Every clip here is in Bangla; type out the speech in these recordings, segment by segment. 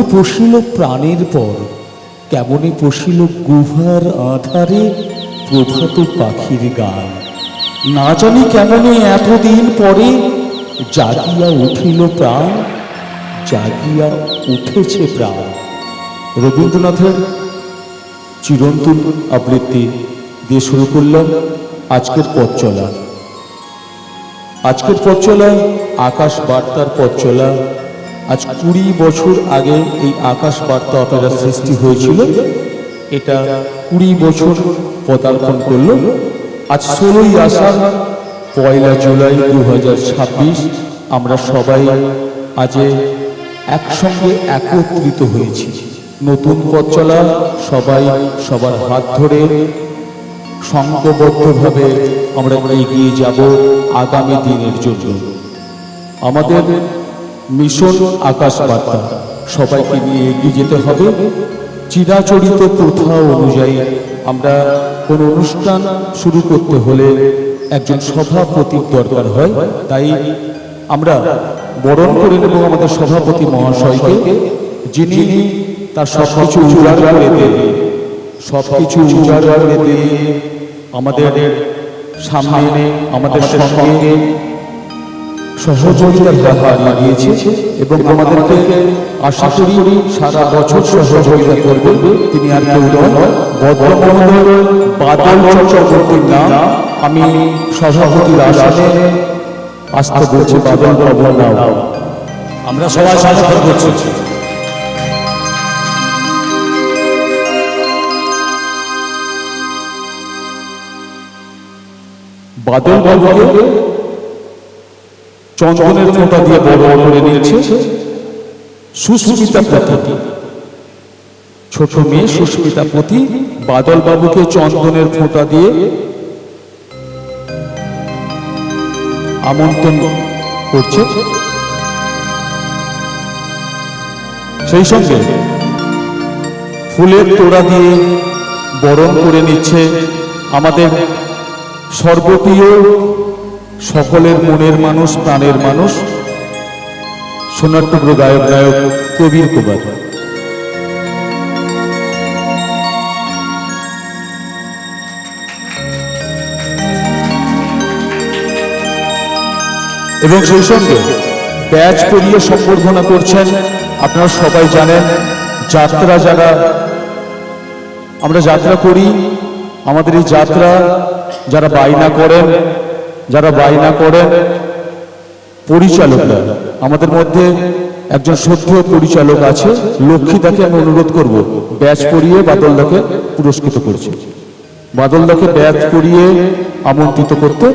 কেমনে পশিল প্রাণের পর, কেমনে পশিল গুহার আধারে প্রভাত পাখির গান। না জানি কেমনে এতদিন পরে জাগিয়া উঠিল প্রাণ, জাগিয়া উঠেছে প্রাণ। রবীন্দ্রনাথের চিরন্তন আবৃত্তি দিয়ে শুরু করলাম আজকের পথ চলা। আজকের পথ চলা আকাশ বার্তার পথ চলা। আজ 20 বছর আগে এই আকাশ বার্তা অপেরা সৃষ্টি হয়েছিল। এটা 20 বছর পদার্পণ করল। আজ 16ই আষাঢ়, 1 জুলাই 2026 আমরা সবাই আজ একসঙ্গে একত্রিত হয়েছি। নতুন পথ চলা, সবাই সবার হাত ধরে সংঘবদ্ধভাবে আমরা এগিয়ে যাব আগামী দিনের জন্য। আমাদের মিশন আকাশ বার্তা, সবাইকে নিয়ে এগিয়ে যেতে হবে। চিরাচরিত প্রথা অনুযায়ী আমরা কোনো অনুষ্ঠান শুরু করতে হলে একজন সভাপতির দরকার হয়। তাই আমরা বরণ করে নেব আমাদের সভাপতি মহাশয়কে, যিনি তার সবকিছু উজাড় করে দিয়ে, সবকিছু উজাড় করে দিয়ে আমাদের সামনে আমাদের সঙ্গে সহযোগিতার হাত বাড়িয়ে দিয়েছে এবং আমাদেরকে আশা করি সারা বছর সহযোগিতা করবেন। তিনি আর কেউ নয়, ভদ্রমহোদয় বাদল চক্রবর্তীর নাম। আমি সভাপতির আসনে আসতে বলছি বাদল বাবুর নাম। আমরা সবাই সমর্থন করছি। বাদল বাবুকে চন্দনের ফোঁটা দিয়ে বরণ করে নিয়েছে সুস্মিতা প্রতি, ছোট মেয়ে সুস্মিতা প্রতি বাদল বাবুকে চন্দনের ফোঁটা দিয়ে আমন্ত্রণ করছে। সেই সঙ্গে ফুলের তোড়া দিয়ে বরণ করে নিচ্ছে আমাদের সর্বপ্রিয়, সকলের মনের মানুষ, প্রাণের মানুষ, সোনার টুকরো গায়ক কবির কুমার। এবং সেই সঙ্গে ব্যাচ পরিয়ে সম্বর্ধনা করছেন। আপনারা সবাই জানেন, যাত্রা যারা আমরা যাত্রা করি, আমাদের এই যাত্রা যারা বায়না করেন পরিচালকরা, আমাদের মধ্যে একজন শ্রদ্ধেয় পরিচালক আছে, লক্ষ্মীদাকে আমি অনুরোধ করব ব্যাচ পরিয়ে বাদলদাকে পুরস্কৃত করছে, বাদলদাকে ব্যাচ পরিয়ে আমন্ত্রিত করতে।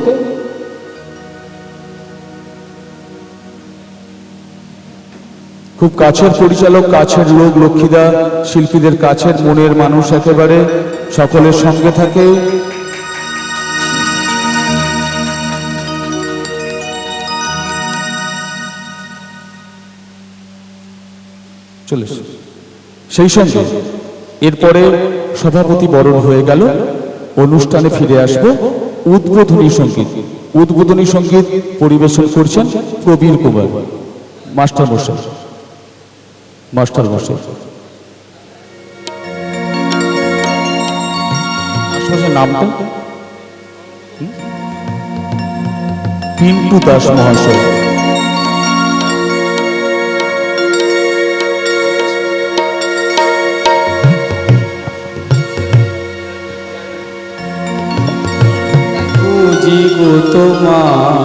খুব কাছের পরিচালক, কাছের লোক লক্ষ্মীদা, শিল্পীদের কাছের মনের মানুষ, একেবারে সকলের সঙ্গে থাকে। চলে সেই সঙ্গে এরপরে সভাপতি বরণ হয়ে গেল, অনুষ্ঠানে ফিরে আসব। উদ্বোধনী সঙ্গীত, উদ্বোধনী সঙ্গীত পরিবেশন করছেন প্রবীর কুমার মাস্টার মশাই। নামটা পিন্টু দাস মহাশয়। বুঝিব তোমার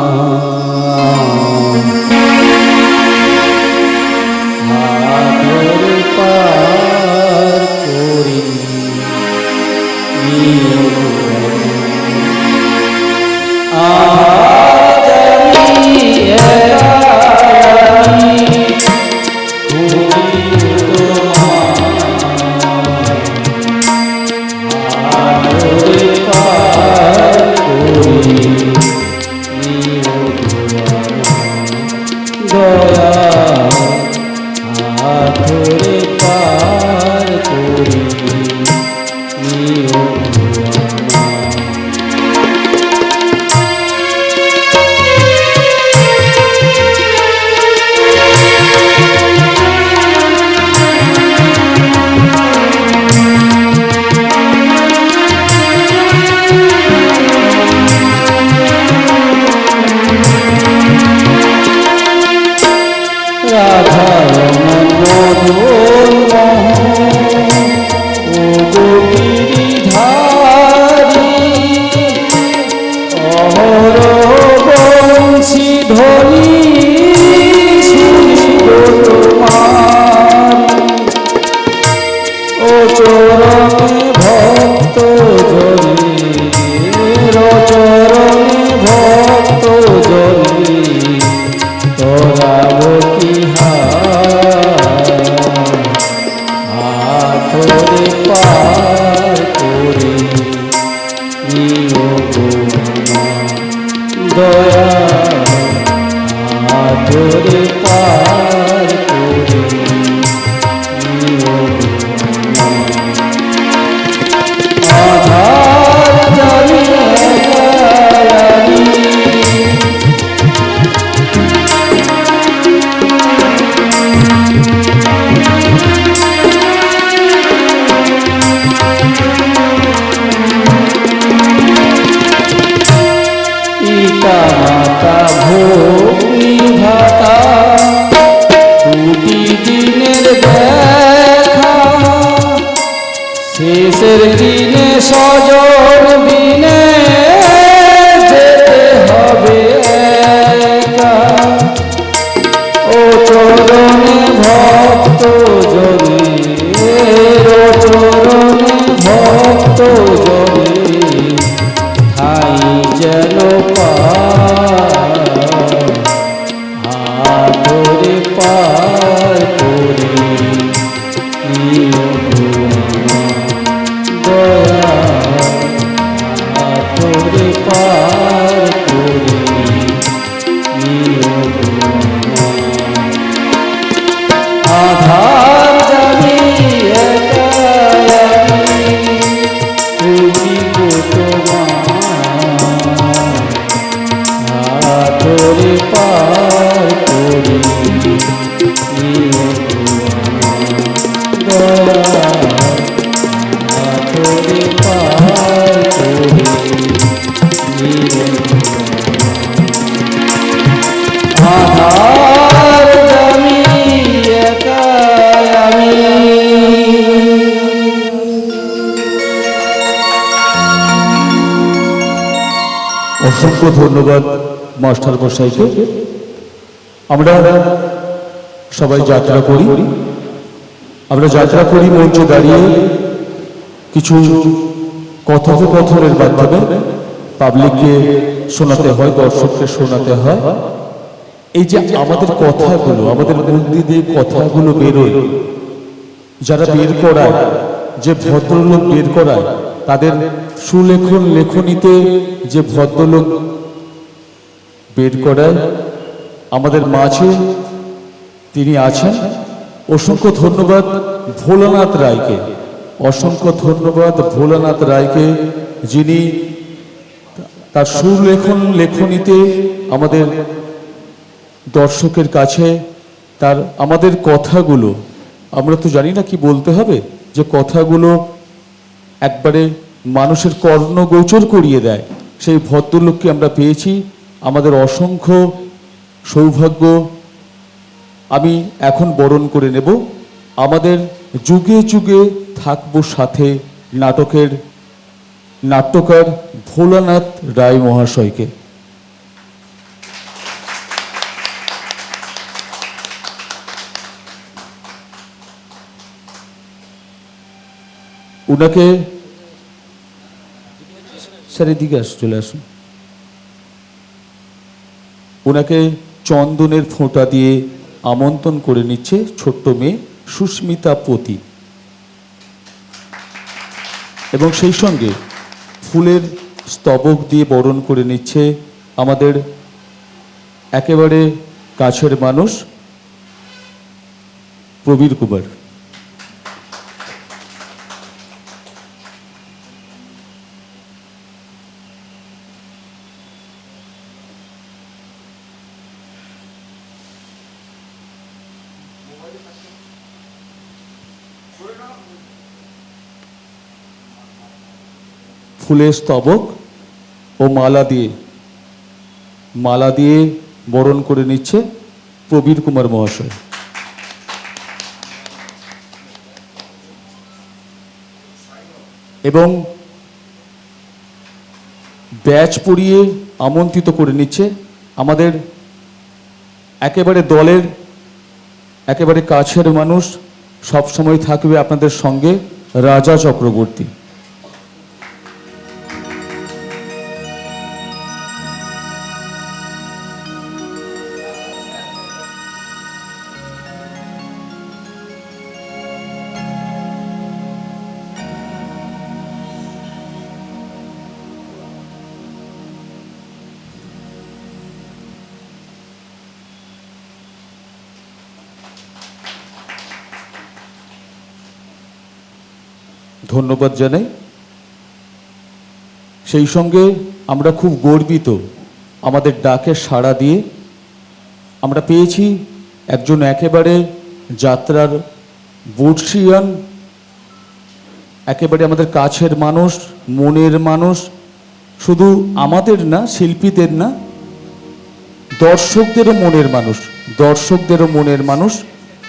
রাধার মন মদন মোহন ও গো গিরিধারী অহর বংশী ধ্বনি শুনিব তোমারি ও চরণে ভক্ত জনে চরণে ভক্ত জনে তোরাব কি হাতরে পার করে নিও গো দয়া হাতরে পার করে নিও গো আধার জানিয়ে গায়ানি পিতা মাতা ভোগ নিধাতা দুটি দিনের দেখা শেষের দিনে স্বজন বিনে যেতে হবে একা ও চরণে ভক্ত জনে চরণে ভক্ত জনে ঠাই যেন হাতরে পার করে নিও দয়া হাতরে পার করে নিও আধার জানি একায়ানি তুমি গো তোমার হাতরে পার করে নিও দয়া হাতরে পার করে নিও আধার জানি একাই আমি অসংখ্য ধন্যবাদ মাস্টার মশাইকে। আমরা সবাই যাত্রা করি, মঞ্চে দাঁড়িয়ে কিছু কথোপকথনের মাধ্যমে পাবলিককে শোনাতে হয়, দর্শককে শোনাতে হয়। এই যে আমাদের কথাগুলো, আমাদের মধ্যে দিয়ে কথাগুলো বেরোয়, যারা বের করায়, যে ভদ্রলোক বের করায়, তাদের সুলেখন লেখনীতে যে ভদ্রলোক বের করায় আমাদের মাঝে তিনি আছেন। অসংখ্য ধন্যবাদ ভোলানাথ রায়কে, অসংখ্য ধন্যবাদ ভোলানাথ রায়কে, যিনি তার লেখনীতে আমাদের দর্শকের কাছে আমাদের কথাগুলো, আমরা তো জানি না কি বলতে হবে, যে কথাগুলো একবারে মানুষের কর্ণগোচর করিয়ে দেয়, সেই ভদ্রলোককে আমরা পেয়েছি। আমাদের অসংখ্য সৌভাগ্য। আমি এখন বরণ করে নেব আমাদের যুগে যুগে থাকবো সাথে নাটকের নাট্যকার ভোলানাথ রায় মহাশয়কে। উনাকে চারিদিকে চলে আসুন। ওনাকে চন্দনের ফোঁটা দিয়ে আমন্ত্রণ করে নিচ্ছে ছোট্ট মেয়ে সুস্মিতা পতি, এবং সেই সঙ্গে ফুলের স্তবক দিয়ে বরণ করে নিচ্ছে আমাদের একেবারে কাছের মানুষ প্রবীর কুমার। ফুলের স্তবক ও মালা দিয়ে বরণ করে নিচ্ছে প্রবীর কুমার মহাশয়। এবং ব্যাচ পরিয়ে আমন্ত্রিত করে নিচ্ছে আমাদের একেবারে দলের একেবারে কাছের মানুষ, সব সময় থাকবে আপনাদের সঙ্গে, রাজা চক্রবর্তী। ধন্যবাদ জানাই। সেই সঙ্গে আমরা খুব গর্বিত, আমাদের ডাকে সাড়া দিয়ে আমরা পেয়েছি একজন একেবারে যাত্রার বর্ষিয়ান, একেবারে আমাদের কাছের মানুষ, মনের মানুষ, শুধু আমাদের না, শিল্পীদের না, দর্শকদেরও মনের মানুষ, দর্শকদেরও মনের মানুষ,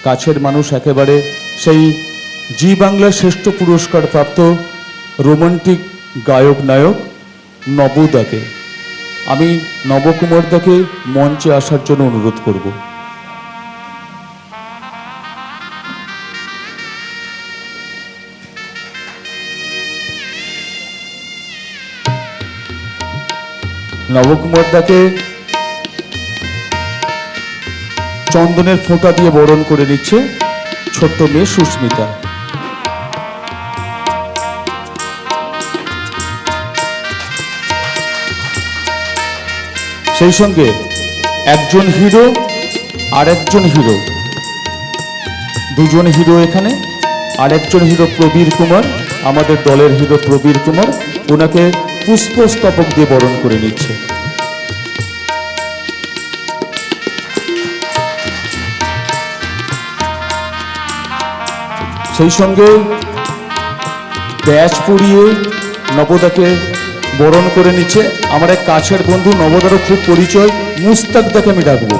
কাছের মানুষ, একেবারে সেই জি বাংলার শ্রেষ্ঠ পুরস্কার প্রাপ্ত রোমান্টিক গায়ক নায়ক নবদাকে আমি নবকুমারদাকে মঞ্চে আসার জন্য অনুরোধ করব। নবকুমারদাকে চন্দনের ফোঁটা দিয়ে বরণ করে নিচ্ছে ছোট্ট মেয়ে সুস্মিতা। সেই সঙ্গে একজন হিরো আর একজন হিরো, দুজন হিরো এখানে, আর একজন হিরো প্রবীর কুমার, আমাদের দলের হিরো প্রবীর কুমার, ওনাকে পুষ্পস্তবক দিয়ে বরণ করে নিচ্ছে। সেই সঙ্গে ব্যাচ পরিয়ে নবদাকে বরণ করে নিচ্ছে আমার এক কাছের বন্ধু, নবদারও খুব পরিচয়, মুস্তাকদাকে আমি ডাকবো।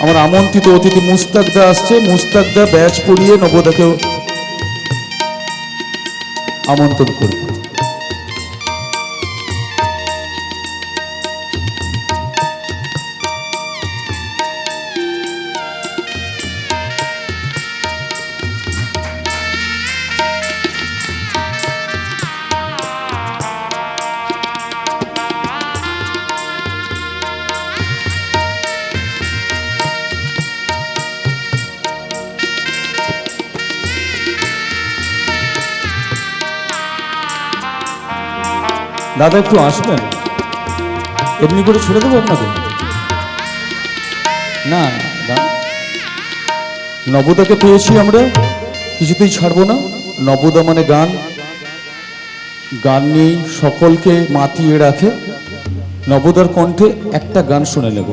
আমার আমন্ত্রিত অতিথি মুস্তাকদা আসছে, মুস্তাকদা ব্যাচ পরিয়ে নবদাকে আমন্ত্রণ করব। দাদা একটু আসবেন, এমনি করে ছেড়ে দেবো আপনাকে? না না, নবদাকে পেয়েছি আমরা, কিছুতেই ছাড়বো না। নবদা মানে গান, গান নিয়েই সকলকে মাতিয়ে রাখে। নবদার কণ্ঠে একটা গান শুনে নেব।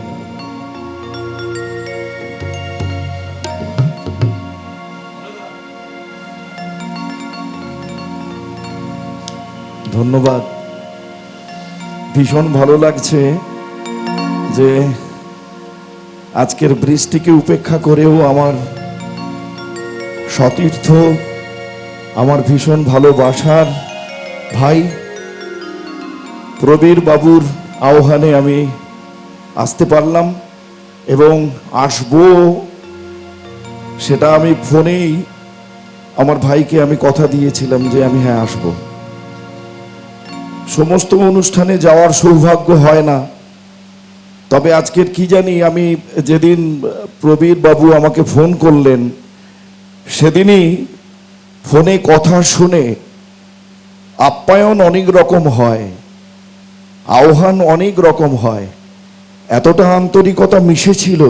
ধন্যবাদ। ভীষণ ভালো লাগছে যে আজকের বৃষ্টিকে উপেক্ষা করেও আমার সতীর্থ, আমার ভীষণ ভালোবাসার ভাই প্রবীর বাবুর আহ্বানে আমি আসতে পারলাম এবং আসবো, সেটা আমি ফোনেই আমার ভাইকে আমি কথা দিয়েছিলাম যে আমি হ্যাঁ আসবো। সমস্ত অনুষ্ঠানে যাওয়ার সৌভাগ্য হয় না, তবে আজকের কি জানি, আমি যেদিন প্রবীর বাবু আমাকে ফোন করলেন সেদিনই ফোনে কথা শুনে আপ্যায়ন অনেক রকম হয়, আহ্বান অনেক রকম হয়, এতটা আন্তরিকতা মিশেছিল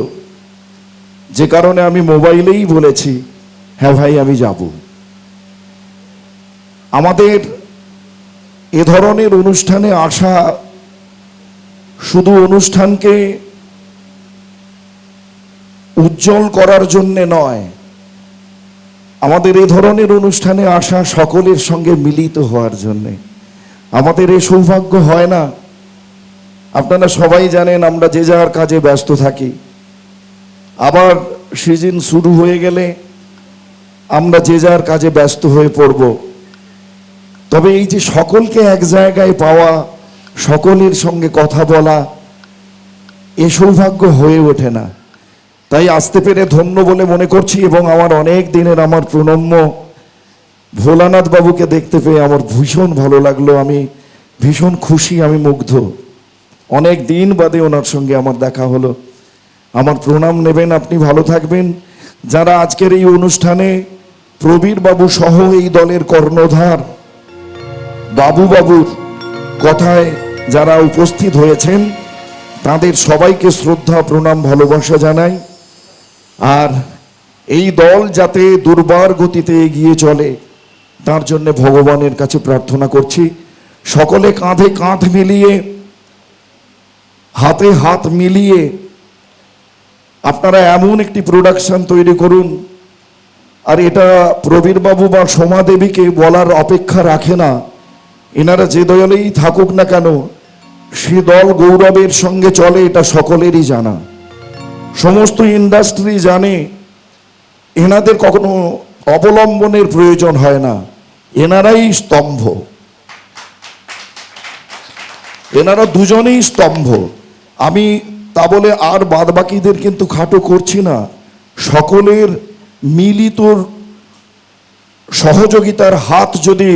যে কারণে আমি মোবাইলেই বলেছি হ্যাঁ ভাই আমি যাব। আমাদের এ ধরনের অনুষ্ঠানে আসা শুধু অনুষ্ঠানকে উজ্জ্বল করার জন্যে নয়, আমাদের এ ধরনের অনুষ্ঠানে আসা সকলের সঙ্গে মিলিত হওয়ার জন্যে। আমাদের এই সৌভাগ্য হয় না, আপনারা সবাই জানেন আমরা যে যার কাজে ব্যস্ত থাকি, আবার সিজন শুরু হয়ে গেলে আমরা যে যার কাজে ব্যস্ত হয়ে পড়ব। তবে এই যে সকলকে এক জায়গায় পাওয়া, সকলের সঙ্গে কথা বলা, এ সৌভাগ্য হয়ে ওঠে না। তাই আসতে পেরে ধন্য বলে মনে করছি, এবং আমার অনেক দিনের আমার প্রণম্য ভোলানাথ বাবুকে দেখতে পেয়ে আমার ভীষণ ভালো লাগলো। আমি ভীষণ খুশি, আমি মুগ্ধ। অনেক দিন বাদে ওনার সঙ্গে আমার দেখা হলো। আমার প্রণাম নেবেন, আপনি ভালো থাকবেন। যারা আজকের এই অনুষ্ঠানে প্রবীর বাবু সহ এই দলের কর্ণধার বাবুর কথায় যারা উপস্থিত হয়েছেন, তাদের সবাইকে শ্রদ্ধা, প্রণাম, ভালোবাসা জানাই। আর এই দল যাতে দুর্বার গতিতে এগিয়ে চলে, তার জন্য ভগবানের কাছে প্রার্থনা করছি। সকলে কাঁধে কাঁধ মিলিয়ে, হাতে হাত মিলিয়ে আপনারা এমন একটি প্রোডাকশন তৈরি করুন। আর এটা প্রবীর বাবু বা সোমা দেবীকে বলার অপেক্ষা রাখে না। এনারা যে দলেই থাকুক না কেন, সে দল গৌরবের সঙ্গে চলে, এটা সকলেরই জানা। সমস্ত ইন্ডাস্ট্রি জানে এনাদের কখনো অবলম্বনের প্রয়োজন হয় না, এনারাই স্তম্ভ, এনারা দুজনেই স্তম্ভ। আমি তা বলে আর বাদবাকিদের কিন্তু খাটো করছি না। সকলের মিলিত সহযোগিতার হাত যদি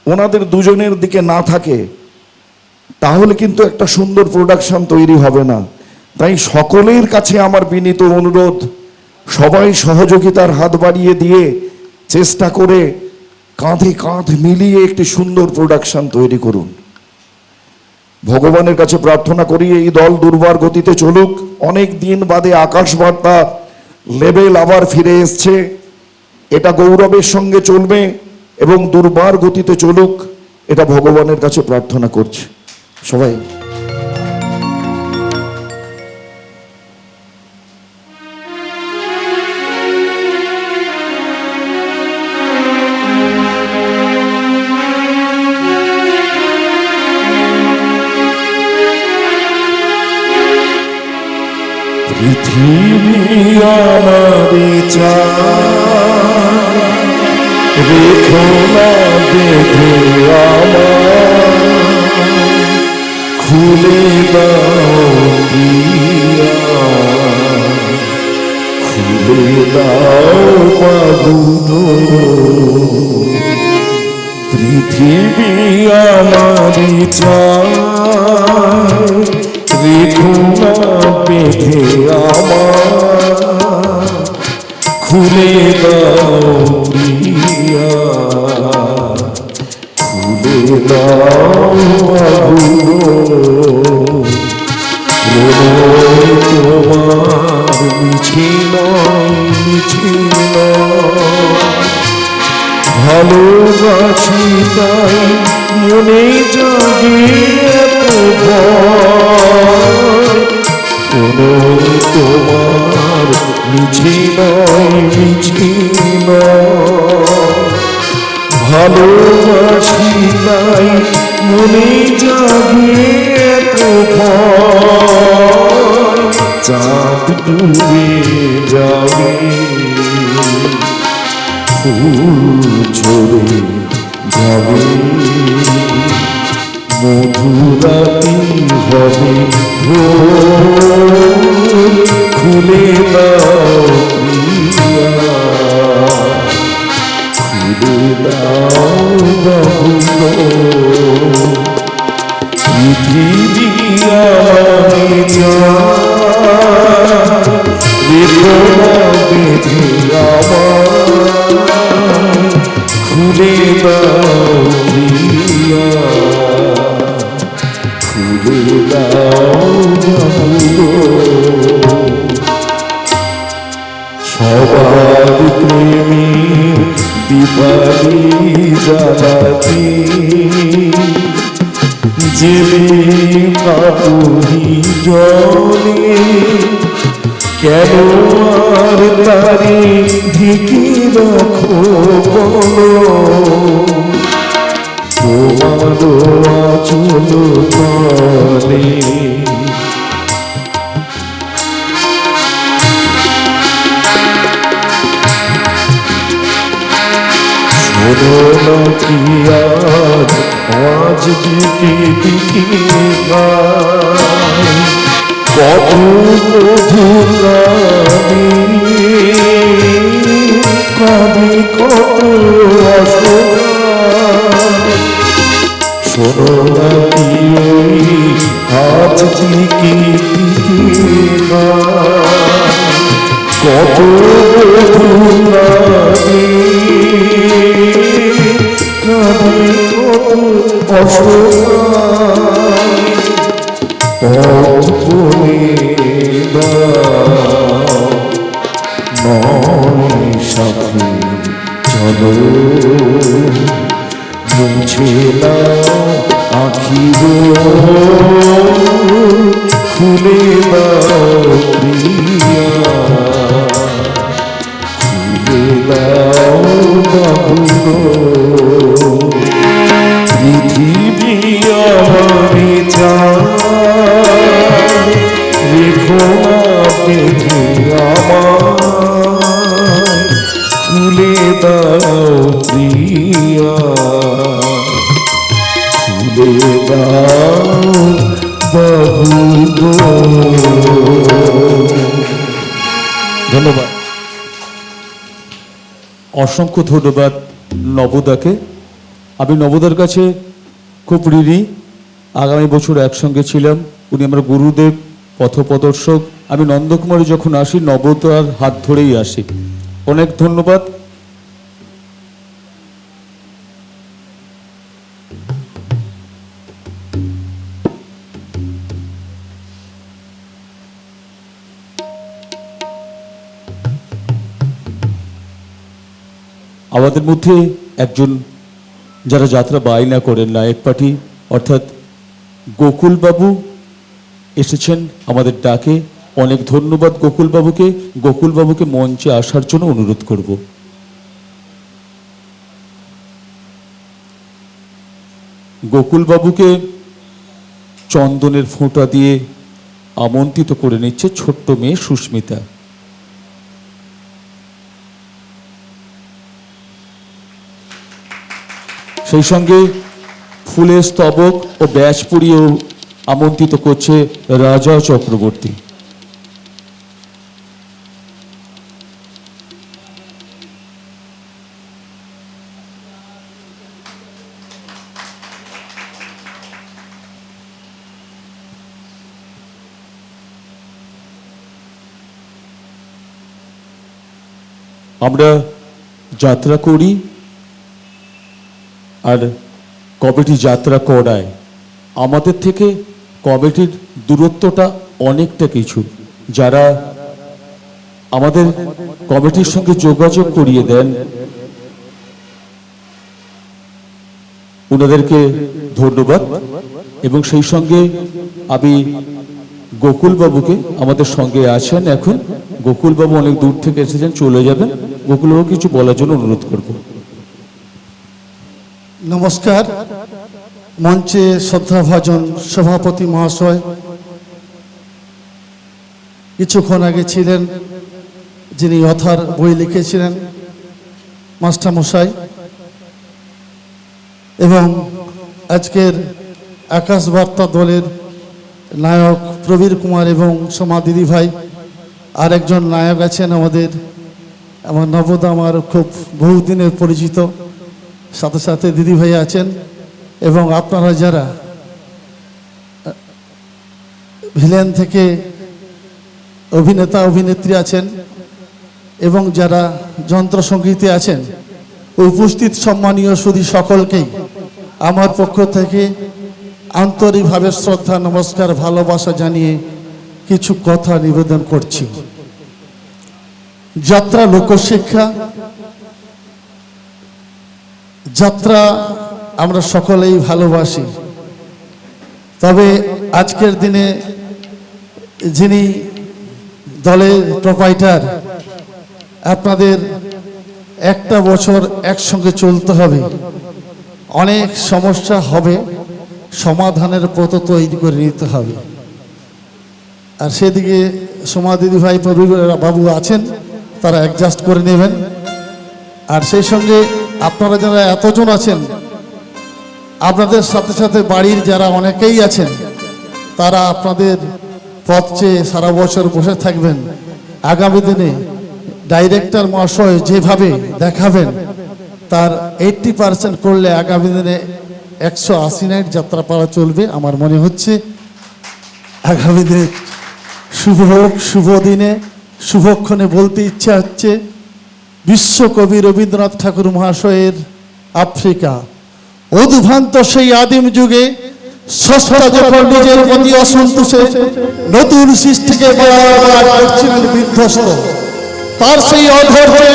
ওনাদের দুজনের দিকে না থাকে, তাহলে কিন্তু একটা সুন্দর প্রোডাকশন তৈরি হবে না। তাই সকলের কাছে আমার বিনীত অনুরোধ, সবাই সহযোগিতার হাত বাড়িয়ে দিয়ে চেষ্টা করে কাঁধে কাঁধ মিলিয়ে একটি সুন্দর প্রোডাকশন তৈরি করুন। ভগবানের কাছে প্রার্থনা করি এই দল দুর্বার গতিতে চলুক। অনেক দিন বাদে আকাশবার্তা লেভেল আবার ফিরে এসছে, এটা গৌরবের সঙ্গে চলবে এবং দুর্বার গতিতে চলুক, এটা ভগবানের কাছে প্রার্থনা করছি। সবাই পৃথিবী আমারে চায়, রেখো না বেঁধে আমার, খুলে দাও প্রিয়া, খুলে দাও বাবুনো। পৃথিবী আমারে চায়, রেখো না বেঁধে আমার, খুলে দাও প্রিয়া, খুলে দাও বাবুনো। প্রণয় তোমার মিছি নয়, মিছি নয়, ভালোবাসি তাই মনে জাগে এত ভয়। প্রণয় তোমার মিছি নয়, মিছি নয়, ভালোবাসি তাই মনে জাগে এত ভয়। চাঁদ ডুবে যাবে, ফুল ঝরে যাবে, মধুরাতি হবে ভোর, খুলে দাও প্রিয়া, খুলে দাও বাবুনো। পৃথিবী আমায় চায়, রেখো না বেঁধে আমার, খুলে দাও প্রিয়া, খুলে দাও বাবুনো। সবার প্রেমের দীপালি জ্বালাতে জেলে বাবুই জলে, কেন আর তারে ঢেকে রাখো বলো, তোমারও আঁচল তলে। শোনো না কি আজ দিকে দিকে গায়, কত মধুর গানে কাঁদে কত অসহায়। শোনো না কি ওই আজ দিকে দিকে গায়, কত মধুর গানে কাঁদে কত অসহায়। পথ বলে দাও নয় সাথী চলো, মুছে দাও আখির খুলে দাও প্রিয়া, খুলে দাও বাবু পৃথিবী আমারে চায়, রেখো না বেঁধে আমায়, খুলে দাও প্রিয়া, খুলে দাও বাবু। ধন্যবাদ। অসংখ্য ধন্যবাদ নবদাকে। আমি নবদার কাছে খুব ঋণী। আগামী বছর একসঙ্গে ছিলাম, উনি আমার গুরুদেব, পথপ্রদর্শক। আমি নন্দকুমারে যখন আসি নবদার হাত ধরেই আসি। অনেক ধন্যবাদ। আমাদের মধ্যে একজন যারা যাত্রা বায়না করেন, নায়ক পার্টি অর্থাৎ গোকুলবাবু এসেছেন আমাদের ডাকে। অনেক ধন্যবাদ গোকুলবাবুকে। গোকুলবাবুকে মঞ্চে আসার জন্য অনুরোধ করব। গোকুলবাবুকে চন্দনের ফোঁটা দিয়ে আমন্ত্রিত করে নিচ্ছে ছোট্ট মেয়ে সুস্মিতা। সেই সঙ্গে ফুলের স্তবক ও ব্যাজ পরিয়েও আমন্ত্রিত করছে রাজা চক্রবর্তী। আমরা যাত্রা করি আর কমিটি যাত্রা করায়। আমাদের থেকে কমিটির দূরত্বটা অনেকটা কিছু। যারা আমাদের কমিটির সঙ্গে যোগাযোগ করিয়ে দেন ওনাদেরকে ধন্যবাদ। এবং সেই সঙ্গে আমি গোকুলবাবুকে, আমাদের সঙ্গে আছেন এখন, গোকুলবাবু অনেক দূর থেকে এসেছেন, চলে যাবেন। গোকুলবাবু কিছু বলার জন্য অনুরোধ করব। নমস্কার। মঞ্চে শ্রদ্ধাভাজন সভাপতি মহাশয়, কিছুক্ষণ আগে ছিলেন যিনি অথার বই লিখেছিলেন মাস্টারমশাই, এবং আজকের আকাশবার্তা দলের নায়ক প্রবীর কুমার এবং সোমা দিদি ভাই। আরেকজন নায়ক আছেন আমাদের, আমার নবদা, আমার খুব বহুদিনের পরিচিত, সাথে সাথে দিদি ভাই আছেন, এবং আপনারা যারা ভিলেন থেকে অভিনেতা অভিনেত্রী আছেন এবং যারা যন্ত্রসঙ্গীতে আছেন, উপস্থিত সম্মানীয় সুধী সকলকেই আমার পক্ষ থেকে আন্তরিকভাবে শ্রদ্ধা, নমস্কার, ভালোবাসা জানিয়ে কিছু কথা নিবেদন করছি। যাত্রা লোকশিক্ষা, যাত্রা আমরা সকলেই ভালোবাসি। তবে আজকের দিনে যিনি দলের প্রোপাইটার, আপনাদের একটা বছর একসঙ্গে চলতে হবে, অনেক সমস্যা হবে, সমাধানের পথ তৈরি করে নিতে হবে। আর সেদিকে সোমা দিদি ভাই, প্রবীর বাবু আছেন, তারা অ্যাডজাস্ট করে নেবেন। আর সেই সঙ্গে আপনারা যারা এতজন আছেন, আপনাদের সাথে সাথে বাড়ির যারা অনেকেই আছেন, তারা আপনাদের পথ চেয়ে সারা বছর বসে থাকবেন। আগামী দিনে ডাইরেক্টর মহাশয় যেভাবে দেখাবেন তার 80% করলে আগামী দিনে 180 নাইট যাত্রাপালা চলবে আমার মনে হচ্ছে। আগামী দিনে শুভ হোক, শুভ দিনে শুভক্ষণে বলতে ইচ্ছা হচ্ছে, বিশ্বকবি রবীন্দ্রনাথ ঠাকুর মহাশয়ের আফ্রিকা উদ্ভ্রান্ত সেই আদিম যুগে স্রষ্টা যখন নিজের প্রতি অসন্তোষে নতুন সৃষ্টিকে বারবার করছিলেন বিধ্বস্ত, তার সেই অধৈর্যে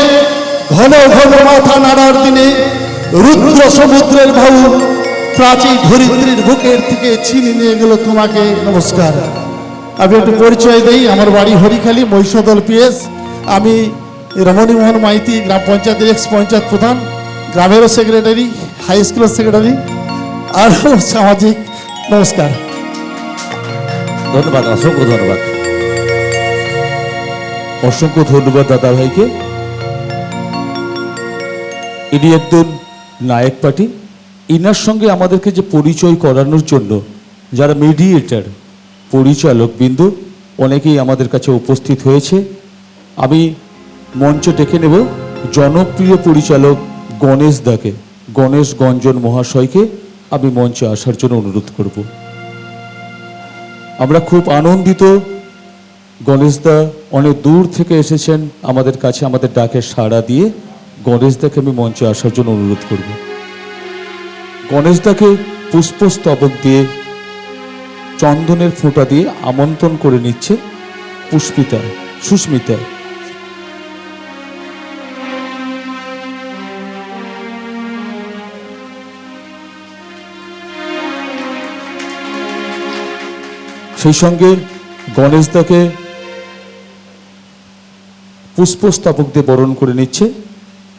ঘন ঘন মাথা নাড়ার দিনে রুদ্র সমুদ্রের ভাউ প্রাচীন ধরিত্রীর বুকের থেকে ছিনিয়ে নিয়ে গেল তোমাকে। নমস্কার, আমি একটু পরিচয় দেই। আমার বাড়ি হরিখালী, মহিষদল পিএস। আমি রমণীমোহন মাইতি, গ্রাম পঞ্চায়েতের এক্স পঞ্চায়েত প্রধান, গ্রামেরও সেক্রেটারি, হাই স্কুলের সেক্রেটারি, আর সামাজিক। নমস্কার। ধন্যবাদ, অসংখ্য ধন্যবাদ। অসংখ্য ধন্যবাদ দাদা ভাইকে। ইনি একজন নায়ক পার্টি। ইনার সঙ্গে আমাদেরকে যে পরিচয় করানোর জন্য যারা মিডিয়েটার, পরিচালক বিন্দু অনেকেই আমাদের কাছে উপস্থিত হয়েছে। আমি মঞ্চে ডেকে নেব জনপ্রিয় পরিচালক গণেশ দাকে, গণেশ গঞ্জন মহাশয়কে আমি মঞ্চে আসার জন্য অনুরোধ করব। আমরা খুব আনন্দিত, গণেশ দা অনেক দূর থেকে এসেছেন আমাদের কাছে, আমাদের ডাকে সাড়া দিয়ে গণেশ দাকে আমি মঞ্চে আসার জন্য অনুরোধ করব। গণেশ দাকে পুষ্পস্তবক দিয়ে, চন্দনের ফোঁটা দিয়ে আমন্ত্রণ করে নিচ্ছে পুষ্পিতা, সুস্মিতা। সেই সঙ্গে গণেশ দাকে পুষ্পস্তবক দিয়ে বরণ করে নিচ্ছে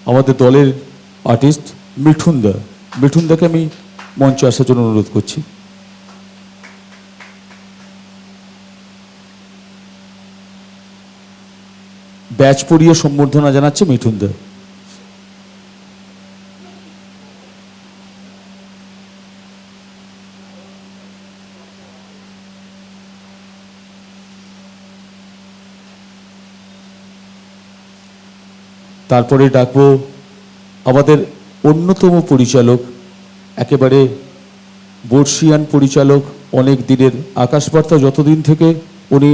আমাদের দলের আর্টিস্ট মিঠুন দা। মিঠুন দাকে আমি মঞ্চে আসার জন্য অনুরোধ করছি। ব্যাচ পরিয়ে সম্বর্ধনা জানাচ্ছে মিঠুন দা। তারপরে ডাকবো আমাদের অন্যতম পরিচালক, একেবারে বর্ষিয়ান পরিচালক, অনেক দিনের আকাশবার্তা যতদিন থেকে উনি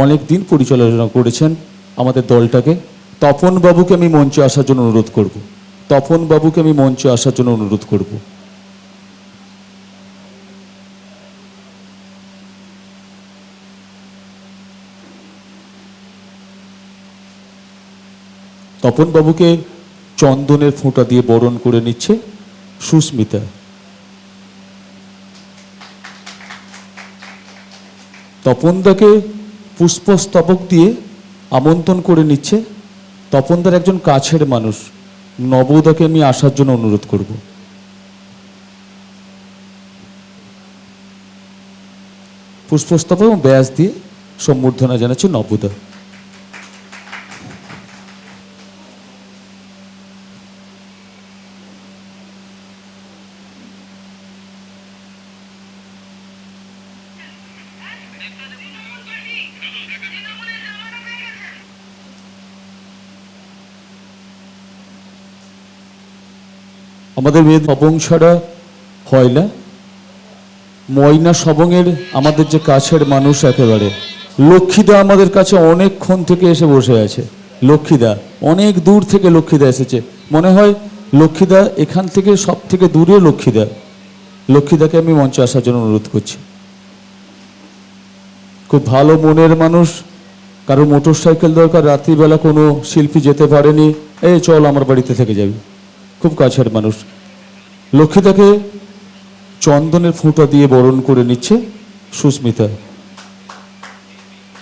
অনেক দিন পরিচালনা করেছেন আমাদের দলটাকে, তপন বাবুকে আমি মঞ্চে আসার জন্য অনুরোধ করব। তপন বাবুকে আমি মঞ্চে আসার জন্য অনুরোধ করব। তপন বাবুকে চন্দনের ফোঁটা দিয়ে বরণ করে নিচ্ছে সুস্মিতা। তপনদাকে পুষ্পস্তবক দিয়ে আমন্ত্রণ করে নিচ্ছে তপনদার একজন কাছের মানুষ নবদাকে আমি আসার জন্য অনুরোধ করব। পুষ্পস্তবক এবং ব্যাস দিয়ে সম্বর্ধনা জানাচ্ছে নবদা। আমাদের মেয়ে সবং ছাড়া হয় না। ময়না সবংয়ের আমাদের যে কাছের মানুষ, একেবারে লক্ষ্মীদা আমাদের কাছে অনেকক্ষণ থেকে এসে বসে আছে। লক্ষ্মীদা অনেক দূর থেকে লক্ষ্মীদা এসেছে, মনে হয় লক্ষ্মীদা এখান থেকে সব থেকে দূরে। লক্ষ্মীদাকে আমি মঞ্চে আসার জন্য অনুরোধ করছি। খুব ভালো মনের মানুষ, কারো মোটর সাইকেল দরকার, রাত্রিবেলা কোনো শিল্পী যেতে পারেনি, এই চল আমার বাড়িতে থেকে যাবি, খুব কাছের মানুষ। লক্ষ্মীদাকে চন্দনের ফোঁটা দিয়ে বরণ করে নিচ্ছে সুস্মিতা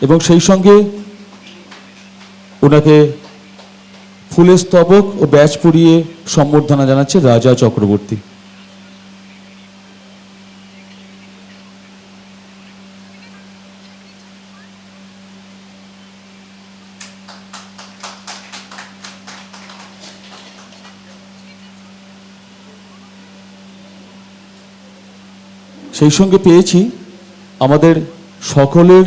এবং সেই সঙ্গে ওনাকে ফুলের স্তবক ও ব্যাচ পরিয়ে সম্বর্ধনা জানাচ্ছে রাজা চক্রবর্তী। সেই সঙ্গে পেয়েছি আমাদের সকলের,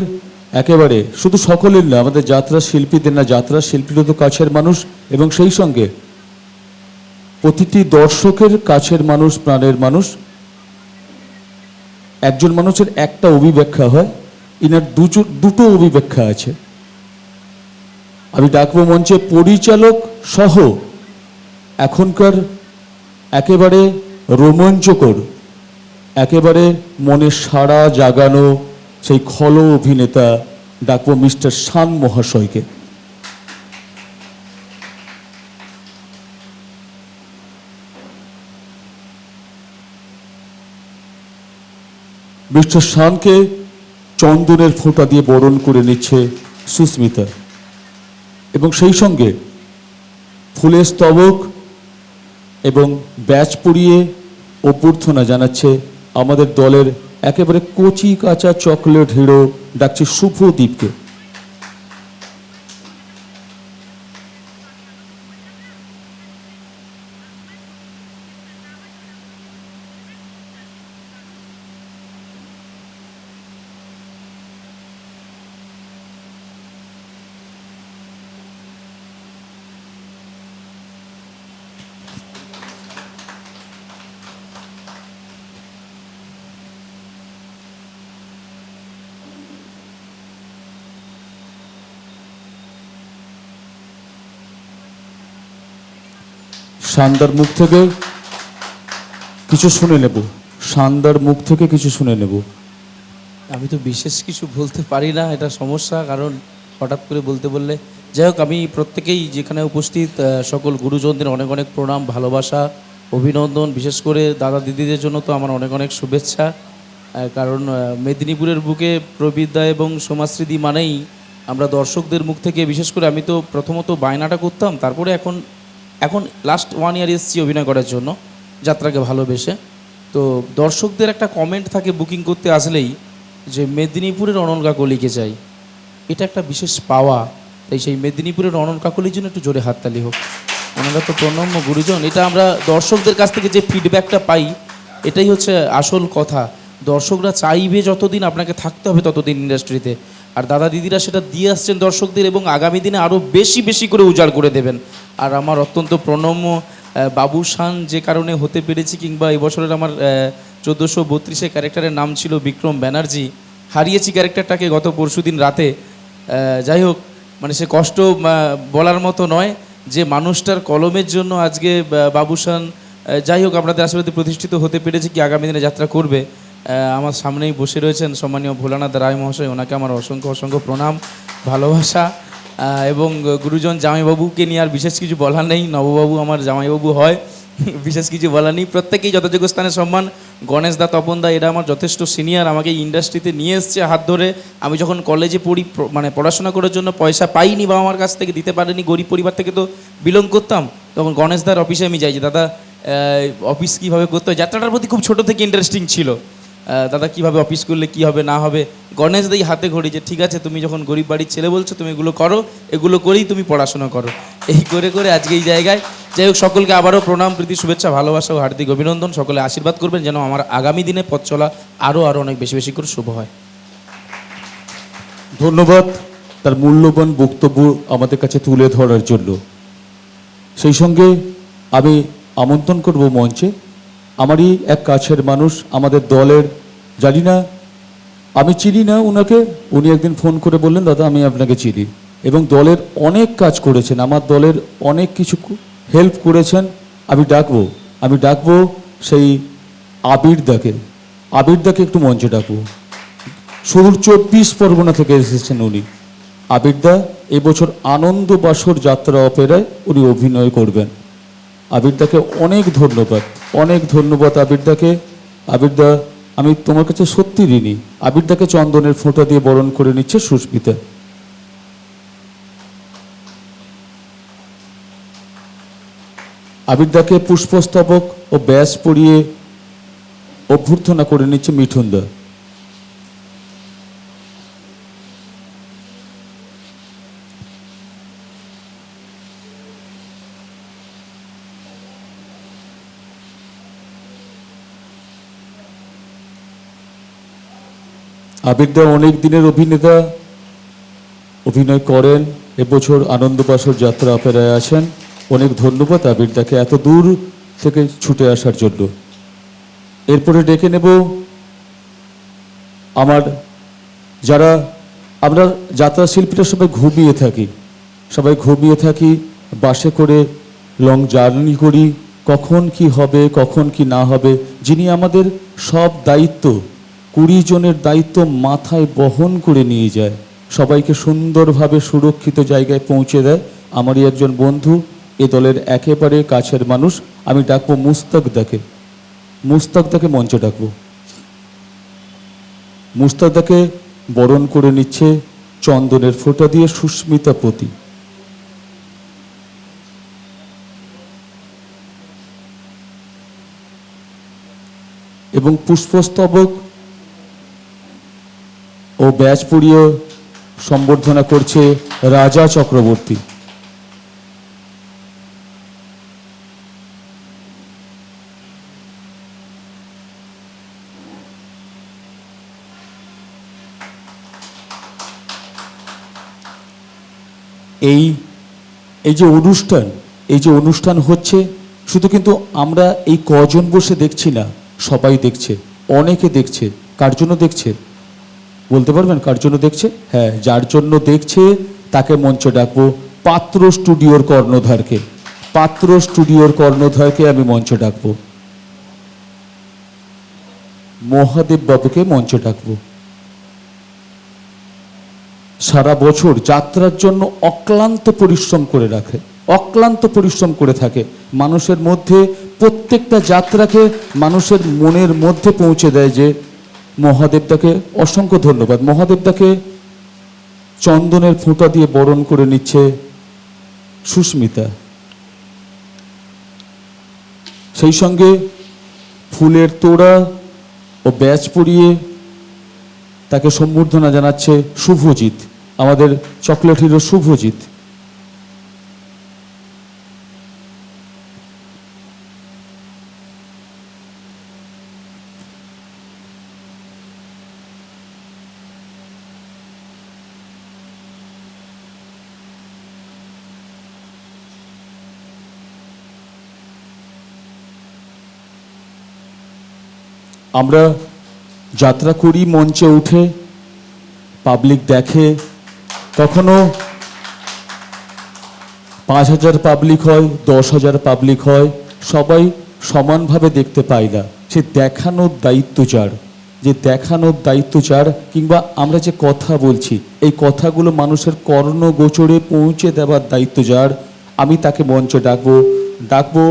একেবারে শুধু সকলের না, আমাদের যাত্রা শিল্পীদের না, যাত্রা শিল্পীরও তো কাছের মানুষ, এবং সেই সঙ্গে প্রতিটি দর্শকের কাছের মানুষ, প্রাণের মানুষ। একজন মানুষের একটা অভিব্যাখ্যা হয়, ইনার দুটো অভিব্যাখ্যা আছে। আমি ডাকবো মঞ্চে পরিচালক সহ এখনকার একেবারে রোমাঞ্চকর, একেবারে মনে সাড়া জাগানো সেই খল অভিনেতা, ডাকবো মিস্টার শান মহাশয়কে। মিস্টার শানকে চন্দনের ফোঁটা দিয়ে বরণ করে নিচ্ছে সুস্মিতা, এবং সেই সঙ্গে ফুলের স্তবক এবং ব্যাচ পরিয়ে অভ্যর্থনা জানাচ্ছে আমাদের দলের একেবারে কচি কাঁচা চকলেট হিরো, ডাকছে শুভদীপকে। শানদার মুখ থেকে কিছু শুনে নেব, শানদার মুখ থেকে কিছু শুনে নেব। আমি তো বিশেষ কিছু বলতে পারি না, এটা সমস্যা, কারণ হঠাৎ করে বলতে বললে। যাই হোক, আমি প্রত্যেকেই যেখানে উপস্থিত সকল গুরুজনদের অনেক অনেক প্রণাম, ভালোবাসা, অভিনন্দন। বিশেষ করে দাদা দিদিদের জন্য তো আমার অনেক অনেক শুভেচ্ছা। কারণ মেদিনীপুরের বুকে প্রবিদ্যা এবং সমাজস্মৃতি মানেই আমরা দর্শকদের মুখ থেকে, বিশেষ করে আমি তো প্রথমত বায়নাটা করতাম, তারপরে এখন লাস্ট 1 ইয়ার এসেছি অভিনয় করার জন্য যাত্রাকে ভালোবেসে। তো দর্শকদের একটা কমেন্ট থাকে বুকিং করতে আসলেই, যে মেদিনীপুরের অনল কাকলিকে চাই। এটা একটা বিশেষ পাওয়া। তাই সেই মেদিনীপুরের অনল কাকলির জন্য একটু জোরে হাততালি হোক। ওনারা তো প্রণম্য গুরুজন। এটা আমরা দর্শকদের কাছ থেকে যে ফিডব্যাকটা পাই, এটাই হচ্ছে আসল কথা। দর্শকরা চাইবে যতদিন আপনাকে থাকতে হবে ততদিন ইন্ডাস্ট্রিতে, আর দাদা দিদিরা সেটা দিয়ে আসছেন দর্শকদের, এবং আগামী দিনে আরও বেশি বেশি করে উজাড় করে দেবেন। আর আমার অত্যন্ত প্রণম্য বাবু শান যে কারণে হতে পেরেছি, কিংবা এবছরের আমার 1432 ক্যারেক্টারের নাম ছিল বিক্রম ব্যানার্জি, হারিয়েছি ক্যারেক্টারটাকে গত পরশুদিন রাতে। যাই হোক, মানে সে কষ্ট বলার মতো নয়, যে মানুষটার কলমের জন্য আজকে বাবু শান, যাই হোক, আপনাদের আশীর্বাদে প্রতিষ্ঠিত হতে পেরেছি, কি আগামী দিনে যাত্রা করবে। আমার সামনেই বসে রয়েছেন সম্মানীয় ভোলানাথ রায় মহাশয়, ওনাকে আমার অসংখ্য অসংখ্য প্রণাম, ভালোবাসা। এবং গুরুজন জামাইবাবুকে নিয়ে আর বিশেষ কিছু বলার নেই, নববাবু আমার জামাইবাবু হয়, বিশেষ কিছু বলার নেই। প্রত্যেকেই যথাযোগ্য স্থানে সম্মান। গণেশ দা, তপন দা, এরা আমার যথেষ্ট সিনিয়র, আমাকে ইন্ডাস্ট্রিতে নিয়ে এসছে হাত ধরে। আমি যখন কলেজে পড়ি, মানে পড়াশোনা করার জন্য পয়সা পাইনি, বাবা আমার কাছ থেকে দিতে পারেনি, গরিব পরিবার থেকে তো বিলং করতাম, তখন গণেশ দার অফিসে আমি যাই যে দাদা অফিস কীভাবে করতে হয়। যাত্রাটার প্রতি খুব ছোটো থেকে ইন্টারেস্টিং ছিল, দাদা কীভাবে অফিস করলে কী হবে না হবে। গণেশ দাই হাতে ঘড়ি, যে ঠিক আছে তুমি যখন গরিব বাড়ির ছেলে বলছো, তুমি এগুলো করো, এগুলো করেই তুমি পড়াশোনা করো। এই করে করে আজকে এই জায়গায়। যাই হোক, সকলকে আবারও প্রণাম, প্রীতি, শুভেচ্ছা, ভালোবাসা ও হার্দিক অভিনন্দন। সকলে আশীর্বাদ করবেন যেন আমার আগামী দিনে পথ চলা আরও অনেক বেশি বেশি করে শুভ হয়। ধন্যবাদ তার মূল্যবান বক্তব্য আমাদের কাছে তুলে ধরার জন্য। সেই সঙ্গে আমি আমন্ত্রণ করব মঞ্চে আমারই এক কাছের মানুষ, আমাদের দলের, জানি না, আমি চিনি না ওনাকে, উনি একদিন ফোন করে বললেন দাদা আমি আপনাকে চিনি, এবং দলের অনেক কাজ করেছেন, আমার দলের অনেক কিছু হেল্প করেছেন। আমি ডাকবো সেই আবিরদাকে একটু মঞ্চে ডাকবো। সুদূর 24 পরগনা থেকে এসেছেন উনি। আবিরদা এবছর আনন্দ বাসর যাত্রা অপেরায় উনি অভিনয় করবেন। আবিরদাকে অনেক ধন্যবাদ আবিরদাকে। আবিরদা, আমি তোমার কাছে সত্যি ঋণী। আবিরদাকে চন্দনের ফোঁটা দিয়ে বরণ করে নিচ্ছে সুস্মিতা। আবিরদাকে পুষ্পস্তবক ও ব্যাস পরিয়ে অভ্যর্থনা করে নিচ্ছে মিঠুনদা। আবিরদা অনেক দিনের অভিনেতা, অভিনয় করেন, এবছর আনন্দবাসর যাত্রা অপেরায় আছেন। অনেক ধন্যবাদ আবিরদাকে এত দূর থেকে ছুটে আসার জন্য। এরপরে ডেকে নেব আমার যারা আমরা যাত্রা শিল্পীরা সবাই ঘুমিয়ে থাকি, বাসে করে লং জার্নি করি, কখন কি হবে কখন কি না হবে। যিনি আমাদের সব দায়িত্ব 20 জনের দায়িত্ব মাথায় বহন করে নিয়ে যায়, সবাইকে সুন্দরভাবে সুরক্ষিত জায়গায় পৌঁছে দেয়, আমারই একজন বন্ধু, এ দলের একেবারে কাছের মানুষ। আমি ডাকবো মুস্তাকদাকে মঞ্চে ডাকবো। মুস্তাকদাকে বরণ করে নিচ্ছে চন্দনের ফোঁটা দিয়ে সুস্মিতা পতি। এবং পুষ্পস্তবক ও ব্যাজ পরিয়ে সম্বর্ধনা করছে রাজা চক্রবর্তী। এই যে অনুষ্ঠান হচ্ছে, শুধু কিন্তু আমরা এই কজন বসে দেখছি না, সবাই দেখছে, অনেকে দেখছে। কার জন্য দেখছে বলতে পারবেন? কার জন্য দেখছে? হ্যাঁ, যার জন্য দেখছে তাকে মঞ্চে ডাকবো। পাত্র স্টুডিওর কর্ণধারকে আমি মঞ্চে ডাকবো। মহাদেব বাবুকে মঞ্চে ডাকবো। সারা বছর যাত্রার জন্য অক্লান্ত পরিশ্রম করে থাকে, মানুষের মধ্যে প্রত্যেকটা যাত্রাকে মানুষের মনের মধ্যে পৌঁছে দেয়। যে মহাদেবদাকে অসংখ্য ধন্যবাদ। মহাদেবদাকে চন্দনের ফোঁটা দিয়ে বরণ করে নিচ্ছে সুস্মিতা। সেই সঙ্গে ফুলের তোড়া ও ব্যাজ পরিয়ে তাকে সম্বর্ধনা জানাচ্ছে শুভজিৎ, আমাদের চকলেট হিরো শুভজিৎ। আমরা যাত্রা করি, মঞ্চে উঠে পাবলিক দেখে, কখনো 5000 পাবলিক হয়, 10,000 পাবলিক হয়, সবাই সমানভাবে দেখতে পায় না। সে দেখানোর দায়িত্ব যার, কিংবা আমরা যে কথা বলছি এই কথাগুলো মানুষের কর্ণগোচরে পৌঁছে দেওয়ার দায়িত্ব যার, আমি তাকে মঞ্চে ডাকবো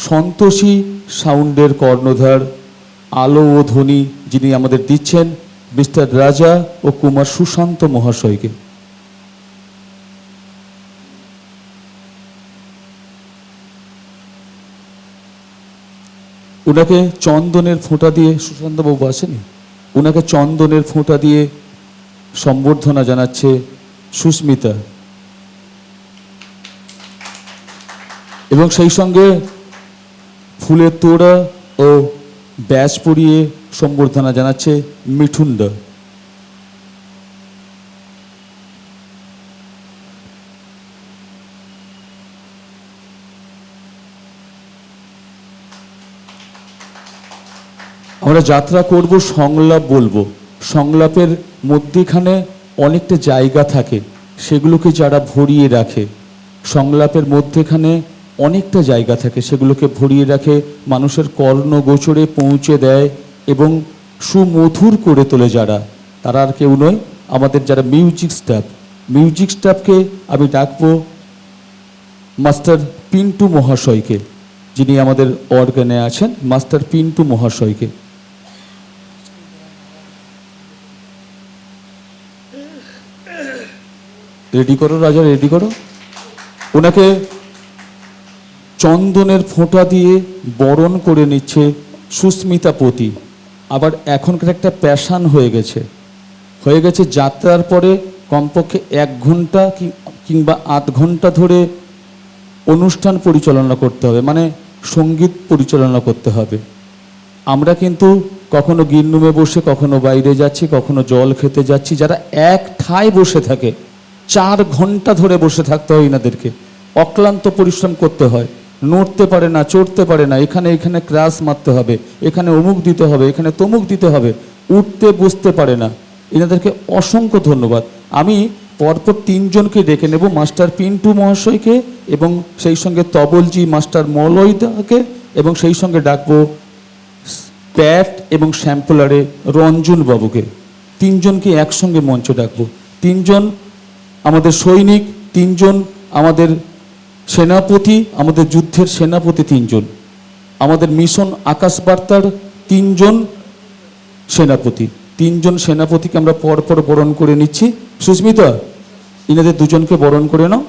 সন্তোষী সাউন্ডের কর্ণধার, আলো ও ধ্বনি যিনি আমাদের দিচ্ছেন, মিস্টার রাজা ও কুমার সুশান্ত মহাশয়কে। ওনাকে চন্দনের ফোঁটা দিয়ে, সুশান্তবাবু আসেনি, ওনাকে চন্দনের ফোঁটা দিয়ে সম্বর্ধনা জানাচ্ছে সুস্মিতা। এবং সেই সঙ্গে ফুলের তোড়া ও ব্যাজ পরিয়ে সম্বর্ধনা জানাচ্ছে মিঠুনদা। আমরা যাত্রা করব, সংলাপ বলবো, সংলাপের মধ্যেখানে অনেকটা জায়গা থাকে, সেগুলোকে যারা ভরিয়ে রাখে, সংলাপের মধ্যেখানে অনেকটা জায়গা থাকে, সেগুলোকে ভরিয়ে রাখে, মানুষের কর্ণগোচরে পৌঁছে দেয় এবং সুমধুর করে তোলে যারা, তারা আর কেউ নয়, আমাদের যারা মিউজিক স্টাফকে আমি ডাকবো মাস্টার পিন্টু মহাশয়কে, যিনি আমাদের অর্গানে আছেন, মাস্টার পিন্টু মহাশয়কে। রেডি করো রাজা, রেডি করো। ওনাকে চন্দনের ফোঁটা দিয়ে বরণ করে নিচ্ছে সুস্মিতা পতি। আবার এখনকার একটা প্যাশান হয়ে গেছে যাত্রার পরে কমপক্ষে 1 ঘন্টা কিংবা 8 ঘন্টা ধরে অনুষ্ঠান পরিচালনা করতে হবে, মানে সঙ্গীত পরিচালনা করতে হবে। আমরা কিন্তু কখনো গিন্নুমে বসে, কখনো বাইরে যাচ্ছি, কখনো জল খেতে যাচ্ছি। যারা এক ঠায় বসে থাকে, 4 ঘন্টা ধরে বসে থাকতে হয় এনাদেরকে, অক্লান্ত পরিশ্রম করতে হয়, নড়তে পারে না, চড়তে পারে না, এখানে এখানে ক্রাশ মারতে হবে, এখানে অমুক দিতে হবে, এখানে তমুক দিতে হবে, উঠতে বসতে পারে না। এনাদেরকে অসংখ্য ধন্যবাদ। আমি পরপর 3 জনকে ডেকে নেব, মাস্টার পিন্টু মহাশয়কে এবং সেই সঙ্গে তবলজি মাস্টার মলয়দাকে, এবং সেই সঙ্গে ডাকবো প্যাট এবং স্যাম্পলারে রঞ্জন বাবুকে। 3 জনকে একসঙ্গে মঞ্চ ডাকবো। 3 জন আমাদের সৈনিক, 3 জন আমাদের সেনাপতি, আমাদের যুদ্ধের সেনাপতি 3 জন, আমাদের মিশন আকাশবার্তার 3 জন সেনাপতি। 3 জন সেনাপতিকে আমরা পরপর বরণ করে নিচ্ছি। সুস্মিতা, ইনাদের 2 জনকে বরণ করে নাও।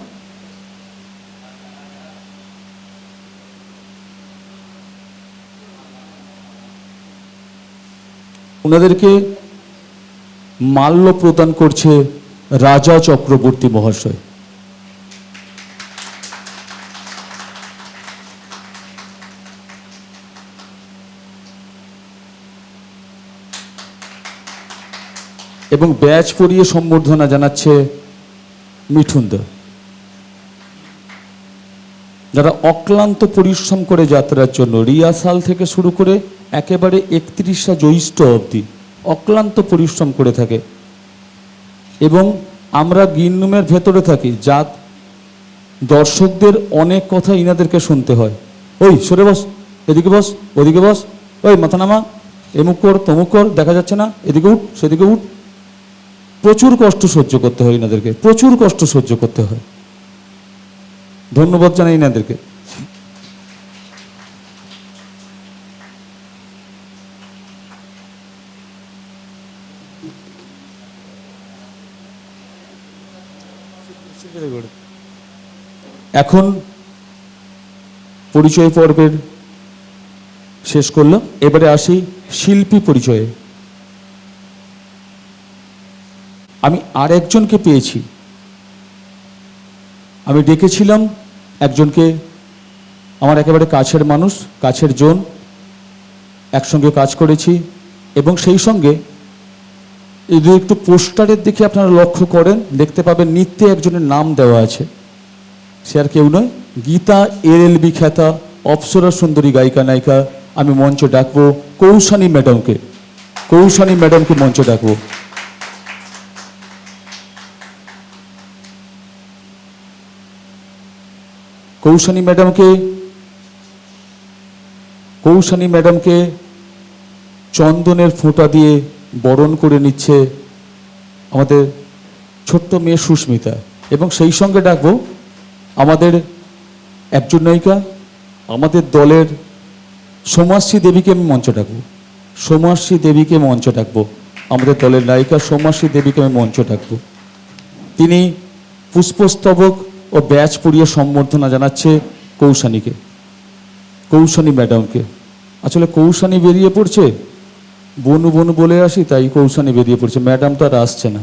ওনাদেরকে মাল্য প্রদান করছে রাজা চক্রবর্তী মহাশয়। এবং ব্যাচ পরিয়ে সম্বর্ধনা জানাচ্ছে মিঠুনদা, যারা অক্লান্ত পরিশ্রম করে যাত্রার জন্য রিহার্সাল থেকে শুরু করে একেবারে 31শা জ্যৈষ্ঠ অবধি অক্লান্ত পরিশ্রম করে থাকে। এবং আমরা গিন্নুমের ভেতরে থাকি, যা দর্শকদের অনেক কথা ইনাদেরকে শুনতে হয়। ওই সরে বস, এদিকে বস, ওদিকে বস, ওই মাথা নামা, এমুক কর, তমুক কর, দেখা যাচ্ছে না, এদিকে উঠ, সেদিকে উঠ। প্রচুর কষ্ট সহ্য করতে হয় ইনাদেরকে, প্রচুর কষ্ট সহ্য করতে হয়। ধন্যবাদ জানাই ইনাদেরকে। এখন পরিচয় পর্বের শেষ করলাম, এবারে আসি শিল্পী পরিচয়ে। আমি আর একজনকে পেয়েছি। আমি ডেকেছিলাম একজনকে, আমার একেবারে কাছের মানুষ, কাছের জন, একসঙ্গে কাজ করেছি। এবং সেই সঙ্গে এই যে একটু পোস্টারের দিকে আপনারা লক্ষ্য করেন, দেখতে পাবেন নৃত্যে একজনের নাম দেওয়া আছে। সে আর কেউ নয়, গীতা এলএলবি খ্যাতা অপ্সরা সুন্দরী গায়িকা নায়িকা। আমি মঞ্চ ডাকবো কৌশানী ম্যাডামকে, কৌশানী ম্যাডামকে মঞ্চ ডাকবো। কৌশানী ম্যাডামকে চন্দনের ফোঁটা দিয়ে বরণ করে নিচ্ছে আমাদের ছোট্ট মেয়ে সুস্মিতা। এবং সেই সঙ্গে ডাকবো আমাদের একজন নায়িকা, আমাদের দলের সোমাশ্রী দেবীকে আমি মঞ্চ ডাকবো, সোমাশ্রী দেবীকে মঞ্চ ডাকবো, আমাদের দলের নায়িকা সোমাশ্রী দেবীকে আমি মঞ্চ ডাকবো। তিনি পুষ্পস্তবক ও ব্যাচ পরিয়ে সম্বর্ধনা জানাচ্ছে কৌশানীকে, কৌশানী ম্যাডামকে। আসলে কৌশানী বেরিয়ে পড়ছে, বনু বনু বলে আসি, তাই কৌশানী বেরিয়ে পড়ছে, ম্যাডাম তো আর আসছে না।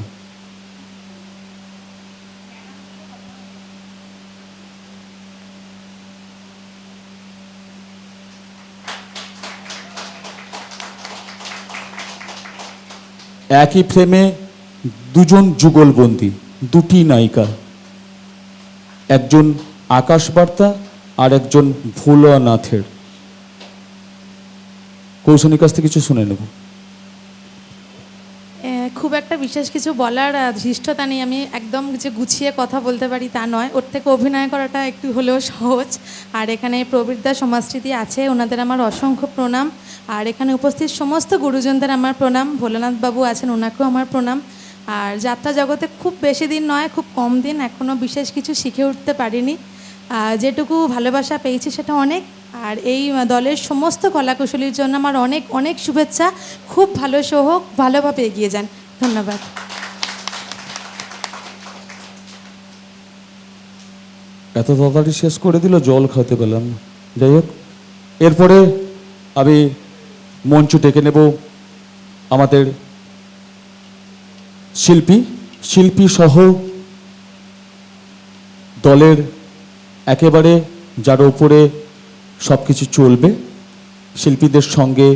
একই ফ্রেমে 2 জন যুগলবন্দী, 2টি নায়িকা, একজন আকাশবার্তা আর একজন ভোলানাথের। কৌশানীর কাছ থেকে কিছু শুনে নেব। খুব একটা বিশেষ কিছু বলার ধৃষ্টতা নেই, আমি একদম যে গুছিয়ে কথা বলতে পারি তা নয়, ওর থেকে অভিনয় করাটা একটু হলেও সহজ। আর এখানে প্রবীরদা, সমাজস্মৃতি আছে, ওনাদের আমার অসংখ্য প্রণাম। আর এখানে উপস্থিত সমস্ত গুরুজনদের আমার প্রণাম। ভোলানাথ বাবু আছেন, ওনাকেও আমার প্রণাম। আর যাত্রা জগতে খুব বেশি দিন নয়, খুব কম দিন, এখনও বিশেষ কিছু শিখে উঠতে পারিনি। যেটুকু ভালোবাসা পেয়েছি সেটা অনেক। আর এই দলের সমস্ত কলাকুশলীর জন্য আমার অনেক অনেক শুভেচ্ছা। খুব ভালো শো হোক, ভালোভাবে এগিয়ে যান। ধন্যবাদ। এত তাড়াতাড়ি শেষ করে দিল, জল খেতে পেলাম। যাই হোক, এরপরে আমি মঞ্চ ডেকে নেব আমাদের শিল্পী সহ দলের একেবারে যার উপরে সব কিছু চলবে, শিল্পীদের সঙ্গে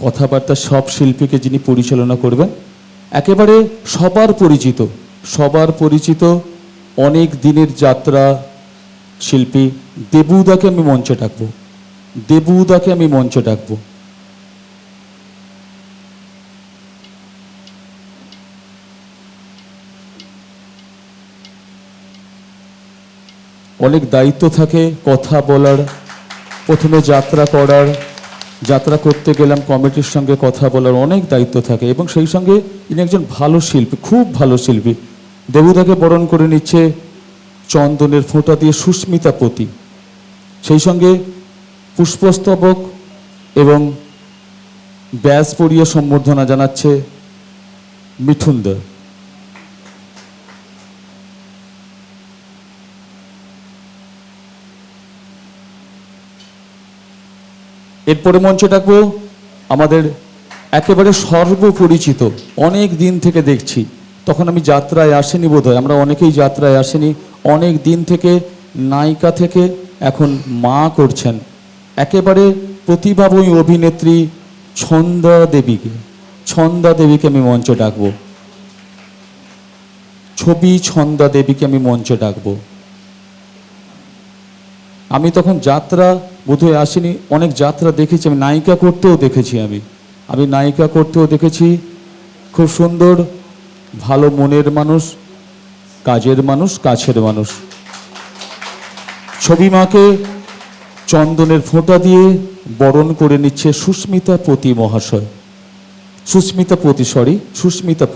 কথাবার্তা সব শিল্পীকে যিনি পরিচালনা করবেন, একেবারে সবার পরিচিত অনেক দিনের যাত্রা শিল্পী দেবুদাকে আমি মঞ্চে ডাকবো। অনেক দায়িত্ব থাকে কথা বলার, প্রথমে যাত্রা করতে গেলাম কমিটির সঙ্গে কথা বলার অনেক দায়িত্ব থাকে, এবং সেই সঙ্গে ইনি একজন ভালো শিল্পী, খুব ভালো শিল্পী। দেবুদাকে বরণ করে নিচ্ছে চন্দনের ফোঁটা দিয়ে সুস্মিতা পতি, সেই সঙ্গে পুষ্পস্তবক এবং ব্যাস পরিয়ে সম্বর্ধনা জানাচ্ছে মিঠুন দা। এরপরে মঞ্চে ডাকবো আমাদের একেবারে সর্বপরিচিত, অনেক দিন থেকে দেখছি, তখন আমি যাত্রায় আসেনি বোধহয়, আমরা অনেকেই যাত্রায় আসেনি, অনেক দিন থেকে নায়িকা থেকে এখন মা করছেন, একেবারে প্রতিভাময়ী অভিনেত্রী ছন্দা দেবীকে আমি মঞ্চে ডাকবো। ছন্দা দেবীকে আমি মঞ্চে ডাকবো। আমি তখন যাত্রা বোধহয় আসেনি, অনেক যাত্রা দেখেছি, আমি নায়িকা করতেও দেখেছি, খুব সুন্দর, ভালো মনের মানুষ, কাজের মানুষ। ছবি মাকে চন্দনের ফোঁটা দিয়ে বরণ করে নিচ্ছে সুস্মিতা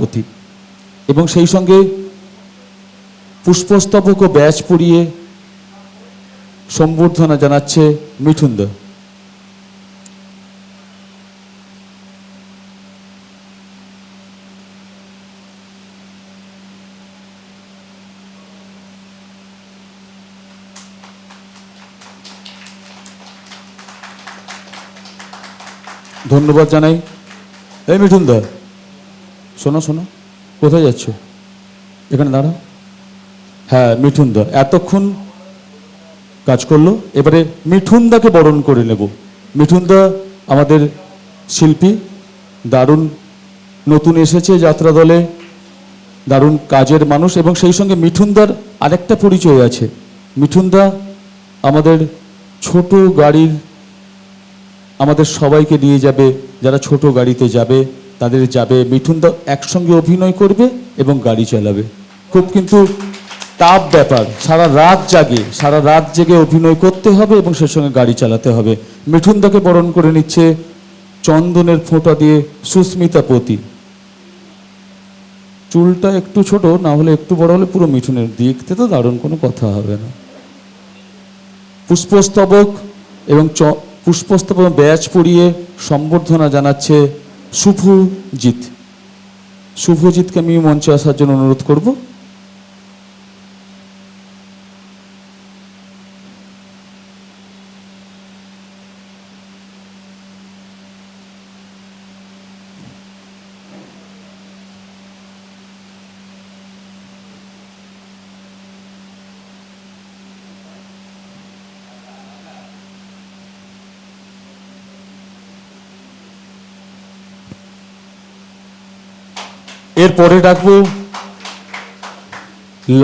পতি, এবং সেই সঙ্গে পুষ্পস্তবক ও ব্যাজ পরিয়ে সম্বর্ধনা জানাচ্ছে মিঠুন দা। ধন্যবাদ জানাই। এই মিঠুন দা, শোনো, কোথায় যাচ্ছ? এখানে দাঁড়াও। হ্যাঁ, মিঠুন দা এতক্ষণ কাজ করলো, এবারে মিঠুন দাকে বরণ করে নেব। মিঠুন দা আমাদের শিল্পী, দারুণ নতুন এসেছে যাত্রা দলে, দারুণ কাজের মানুষ, এবং সেই সঙ্গে মিঠুন দার আরেকটা পরিচয় আছে। মিঠুন দা আমাদের ছোট গাড়ির, আমাদের সবাইকে নিয়ে যাবে, যারা ছোট গাড়িতে যাবে তাদের যাবে, মিঠুন দা একসঙ্গে অভিনয় করবে এবং গাড়ি চালাবে। খুব কিন্তু টাফ ব্যাপার, সারা রাত জেগে অভিনয় করতে হবে এবং সে সঙ্গে গাড়ি চালাতে হবে। মিঠুন দাকে বরণ করে নিচ্ছে চন্দনের ফোঁটা দিয়ে সুস্মিতা পতি। চুলটা একটু ছোট, না হলে একটু বড় হলে পুরো মিঠুনের, দেখতে তো দারুণ, কোনো কথা হবে না। পুষ্পস্তবক ব্যাজ পরিয়ে সম্বর্ধনা জানাচ্ছে শুভজিৎকে আমি মঞ্চে আসার জন্য অনুরোধ করব। এরপরে ডাকবো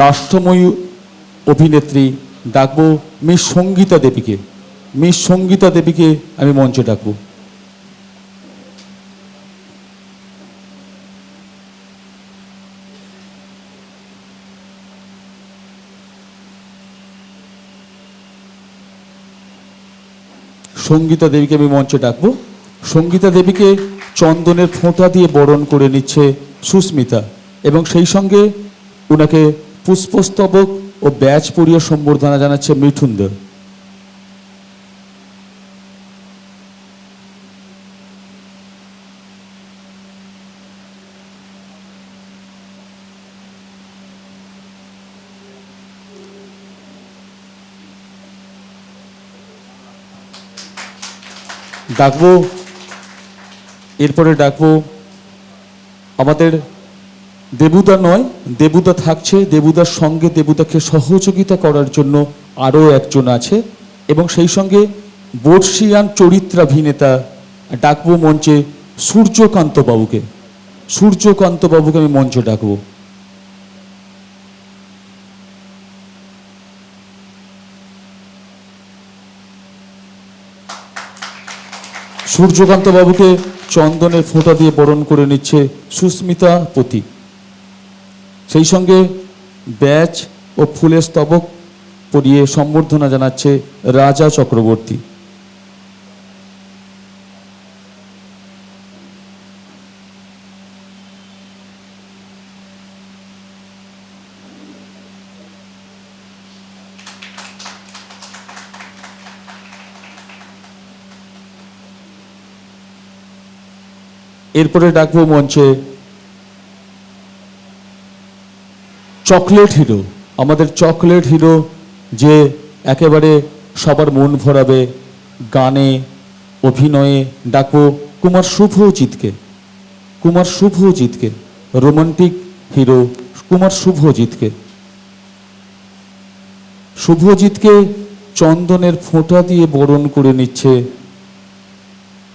লাস্যময়ী অভিনেত্রী, ডাকবো মিস সঙ্গীতা দেবীকে আমি মঞ্চে ডাকবো। সঙ্গীতা দেবীকে চন্দনের ফোঁটা দিয়ে বরণ করে নিচ্ছে সুস্মিতা, এবং সেই সঙ্গে ওনাকে পুষ্পস্তবক ও ব্যাজ পরিয়ে সম্বর্ধনা জানাচ্ছে মিঠুন দা। এরপরে ডাকবো আমাদের দেবুদা থাকছে, দেবুদার সঙ্গে দেবুদাকে সহযোগিতা করার জন্য আরও একজন আছে, এবং সেই সঙ্গে বর্ষিয়ান চরিত্রাভিনেতা ডাকবো মঞ্চে সূর্যকান্ত বাবুকে। সূর্যকান্ত বাবুকে আমি মঞ্চে ডাকবো। সূর্যকান্ত বাবুকে চন্দনের ফোঁটা দিয়ে বরণ করে নিচ্ছে সুস্মিতা পতি। সেই সঙ্গে ব্যাচ ও ফুলের স্তবক পরিয়ে সম্বর্ধনা জানাচ্ছে রাজা চক্রবর্তী। এরপরে ডাকবো মঞ্চে চকলেট হিরো, আমাদের চকলেট হিরো যে একেবারে সবার মন ভরাবে গানে অভিনয়ে। ডাকবো কুমার শুভজিৎকে। কুমার শুভজিৎকে, রোমান্টিক হিরো কুমার শুভজিৎকে। শুভজিৎকে চন্দনের ফোঁটা দিয়ে বরণ করে নিচ্ছে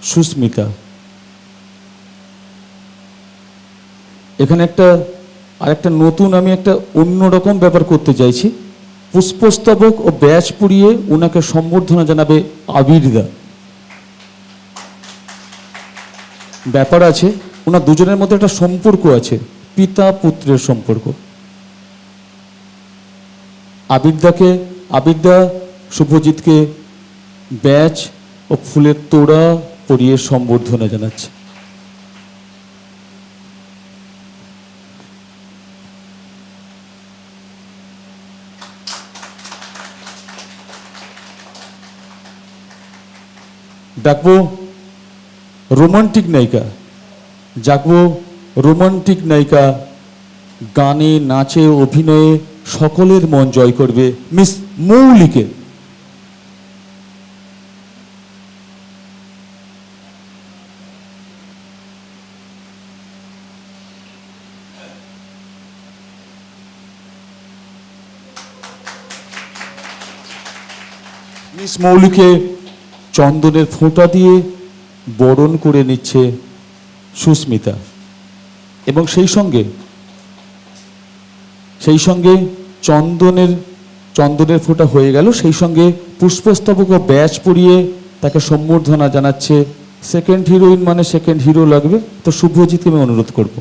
সুস্মিতা। এখানে আরেকটা নতুন আমি একটা অন্যরকম ব্যাপার করতে চাইছি। পুষ্পস্তবক ও ব্যাচ পুড়িয়ে ওনাকে সম্বর্ধনা জানাবে আবিরদা। ব্যাপার আছে, ওনার দুজনের মধ্যে একটা সম্পর্ক আছে, পিতা পুত্রের সম্পর্ক। আবিরদা শুভজিৎকে ব্যাচ ও ফুলের তোড়া পরিয়ে সম্বর্ধনা জানাচ্ছে। ডাকবো রোমান্টিক নায়িকা, গানে নাচে অভিনয়ে সকলের মন জয় করবে মিস মৌলিকে। মিস মৌলিকে চন্দনের ফোঁটা দিয়ে বরণ করে নিচ্ছে সুস্মিতা। এবং সেই সঙ্গে চন্দনের ফোঁটা হয়ে গেল, সেই সঙ্গে পুষ্পস্তবক ও ব্যাচ পরিয়ে তাকে সম্বর্ধনা জানাচ্ছে সেকেন্ড হিরোইন, মানে সেকেন্ড হিরো লাগবে তো শুভজিৎকে আমি অনুরোধ করব।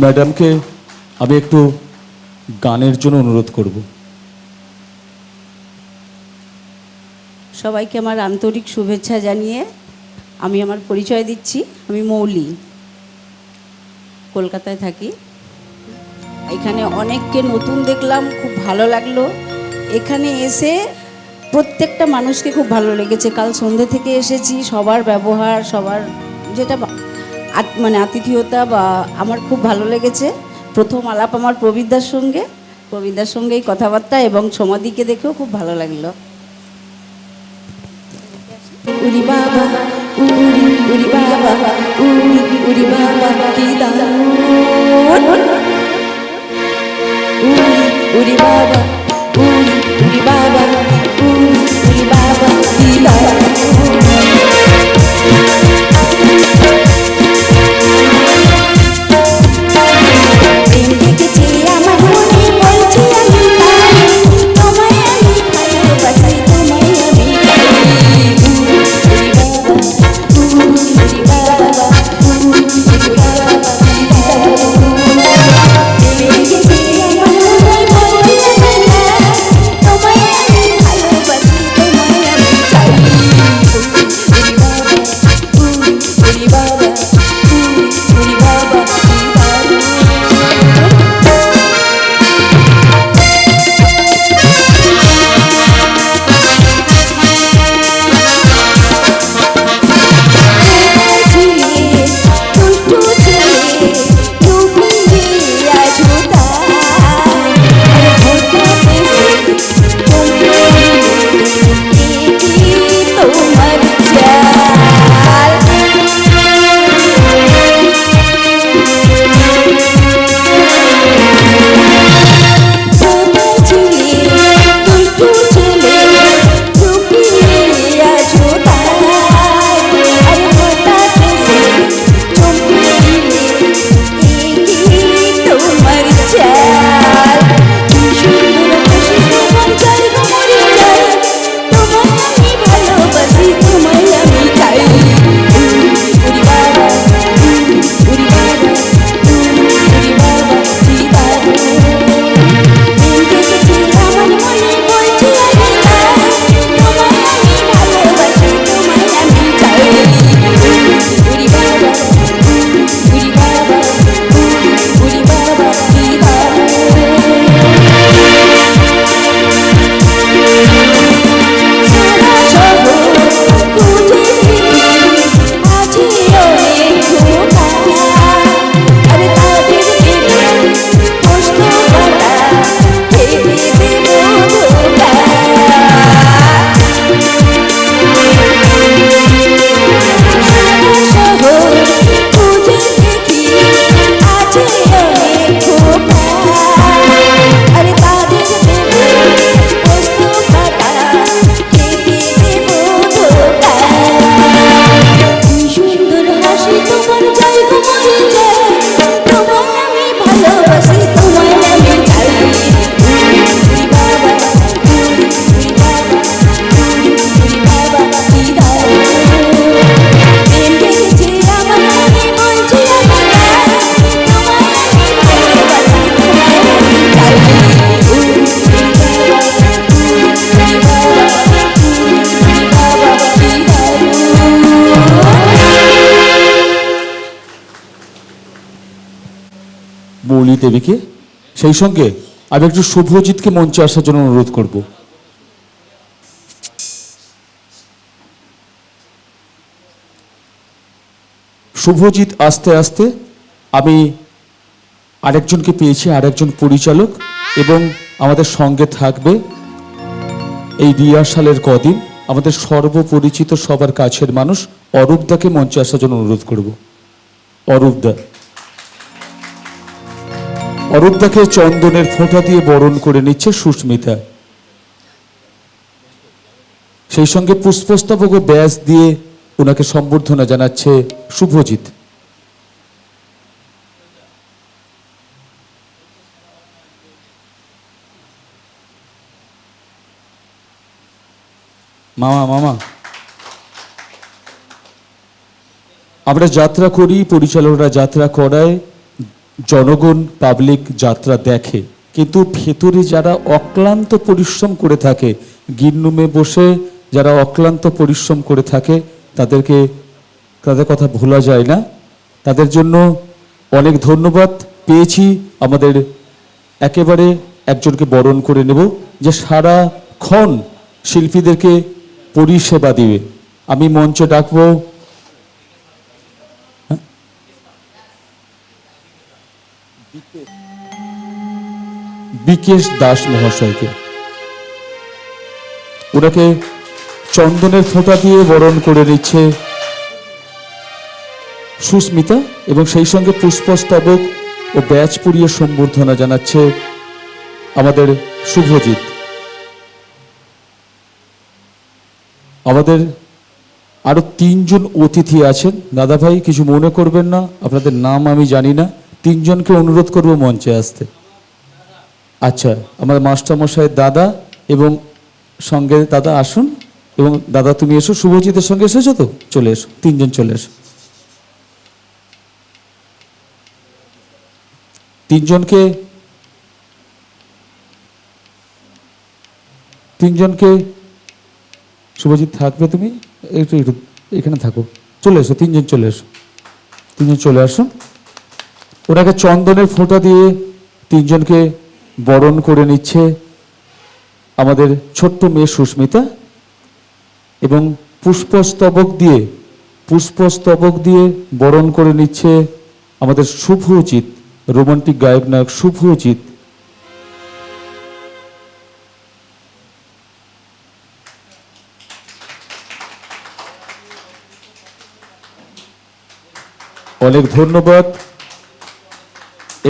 ম্যাডামকে আমি একটু গানের জন্য অনুরোধ করব। সবাইকে আমার আন্তরিক শুভেচ্ছা জানিয়ে আমি আমার পরিচয় দিচ্ছি। আমি মৌলি, কলকাতায় থাকি। এখানে অনেককে নতুন দেখলাম, খুব ভালো লাগলো। এখানে এসে প্রত্যেকটা মানুষকে খুব ভালো লেগেছে। কাল সন্ধ্যে থেকে এসেছি, সবার ব্যবহার, সবার যেটা মানে আতিথেয়তা বা আমার খুব ভালো লেগেছে। প্রথম আলাপ আমার প্রবীরদার সঙ্গেই কথাবার্তা, এবং সমাধিকে দেখেও খুব ভালো লাগলো। উরি বাবা উরি উরি বাবা উরি উরি বাবা কি দারুণ, উরি উরি বাবা উরি উরি বাবা উরি উরি বাবা কি দারুণ। মৌলি দেবীকে। সেই সঙ্গে আমি একটু শুভজিৎকে মঞ্চে আসার জন্য অনুরোধ করব। শুভজিৎ আস্তে আস্তে আমি আরেকজনকে পেয়েছি, আরেকজন পরিচালক, এবং আমাদের সঙ্গে থাকবে এই রিহার্সালের কদিন আমাদের সর্বপরিচিত সবার কাছের মানুষ অরূপদাকে মঞ্চে আসার জন্য অনুরোধ করব। অরূপদাকে চন্দনের ফোঁটা দিয়ে বরণ করে নিচ্ছে সুস্মিতা। সেই সঙ্গে পুষ্পস্তবক ও ব্যাস দিয়ে ওনাকে সম্বর্ধনা জানাচ্ছে শুভজিৎ। মামা আমরা যাত্রা করি, পরিচালকরা যাত্রা করায়, জনগণ পাবলিক যাত্রা দেখে, কিন্তু ভেতরে যারা অক্লান্ত পরিশ্রম করে থাকে, গিন্নুমে বসে যারা অক্লান্ত পরিশ্রম করে থাকে, তাদের কথা ভোলা যায় না। তাদের জন্য অনেক ধন্যবাদ পেয়েছি। আমাদের একেবারে একজনকে বরণ করে নেব যে সারাক্ষণ শিল্পীদেরকে পরিষেবা দিবে। আমি মঞ্চে ডাকবো বিকেশ দাস মহাশয়কে। ওনাকে চন্দনের ফোঁটা দিয়ে বরণ করে নিচ্ছে সুস্মিতা, এবং সেই সঙ্গে পুষ্পস্তবক ও ব্যাচ পরিয়ে সম্বর্ধনা জানাচ্ছে আমাদের শুভজিৎ। আমাদের আরো 3 জন অতিথি আছেন। দাদা ভাই কিছু মনে করবেন না, আপনাদের নাম আমি জানি না, 3 জনকে অনুরোধ করব মঞ্চে আসতে। আচ্ছা, আমাদের মাস্টারমশাইয়ের দাদা এবং সঙ্গে দাদা আসুন, এবং দাদা তুমি এসো, শুভজিতের সঙ্গে এসেছো তো, চলে এসো, 3 জন চলে এসো। 3 জনকে শুভজিৎ থাকবে, তুমি একটু এখানে থাকো, চলে এসো, 3 জন চলে এসো, 3 জন চলে আসুন। ওনাকে চন্দনের ফোঁটা দিয়ে 3 জনকে বরণ করে নিচ্ছে আমাদের ছোট্ট মেয়ে সুস্মিতা, এবং পুষ্পস্তবক দিয়ে বরণ করে নিচ্ছে আমাদের শুভজিৎ, রোমান্টিক গায়ক নায়ক শুভজিৎ। অনেক ধন্যবাদ।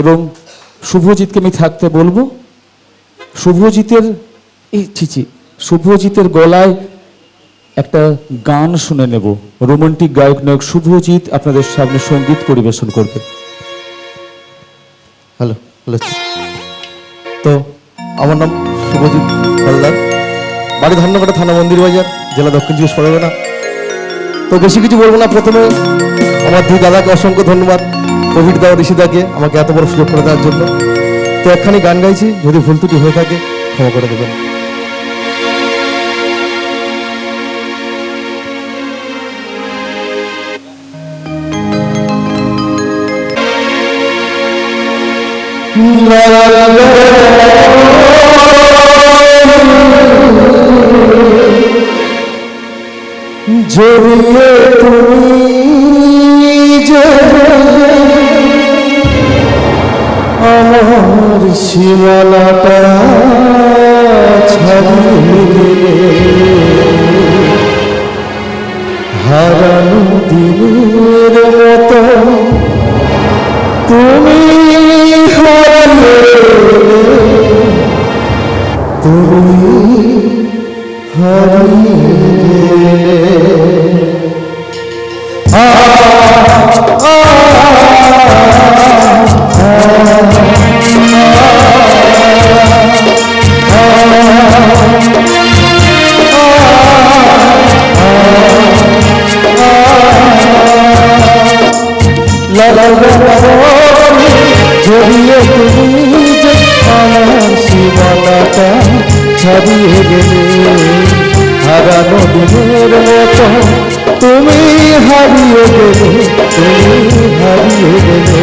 এবং শুভজিৎকে আমি থাকতে বলবো। শুভজিতের গলায় একটা গান শুনে নেব। রোমান্টিক গায়ক নায়ক শুভজিৎ আপনাদের সামনে সঙ্গীত পরিবেশন করবে। হ্যালো, তো আমার নাম শুভজিৎ হালদার, বাড়ি ধান্যকাটা, থানা মন্দিরবাজার, জেলা দক্ষিণ চব্বিশ পরগনা। তো বেশি কিছু বলবো না। প্রথমে আমার 2 দাদাকে অসংখ্য ধন্যবাদ, প্রবীর দা ও ঋষিদাকে আমাকে এত বড় সুযোগ করে দেওয়ার জন্য। তো একখানি গান গাইছি, যদি ভুল ত্রুটি হয়ে থাকে ক্ষমা করে দেবেন। জড়িয়ে তুমি যে আমার সীমানাটা ছাড়িয়ে দিলে, হারানো দিনের মতো তুমি হারিয়ে গেলে, তুমি হারিয়ে গেলে। জড়িয়ে তুমি যে আমার সীমানাটা ছাড়িয়ে গেলে, হারানো দিনের মতো তুমি হারিয়ে গেলে, তুমি হারিয়ে গেলে।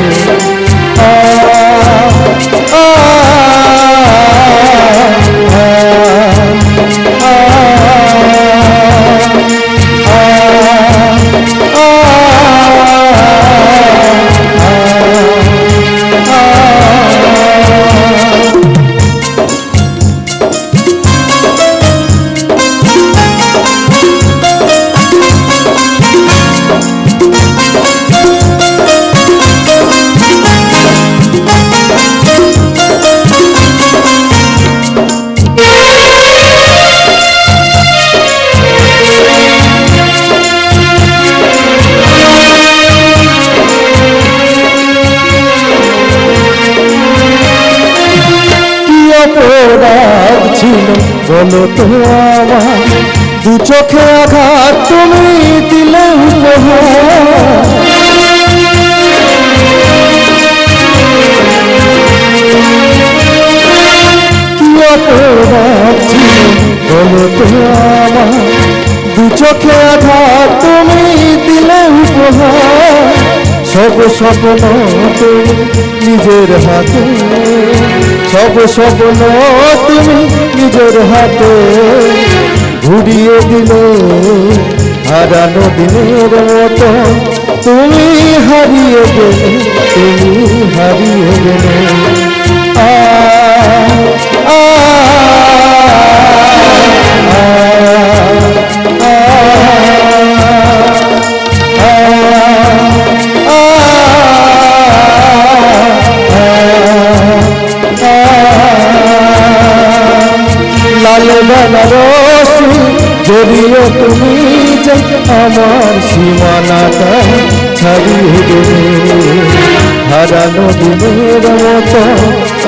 বলো তো আমার দু চোখে আঘাত তুমি দিলে উপহার কি অপরাধ ছিল বলো তো আমার দু চোখে আঘাত তুমি দিলে উপহার সব স্বপ্ন তুমি নিজের হাতে সব স্বপ্ন তুমি নিজের হাতে ঘুরিয়ে দিলে হারানো দিনের মতো তুমি হারিয়ে গেলে তুমি হারিয়ে গেলে আ আ লাল বেনারসি যদিও তুমি যে আমার সীমানাটা ছাড়িয়ে দেবে হারানো দিনের মতো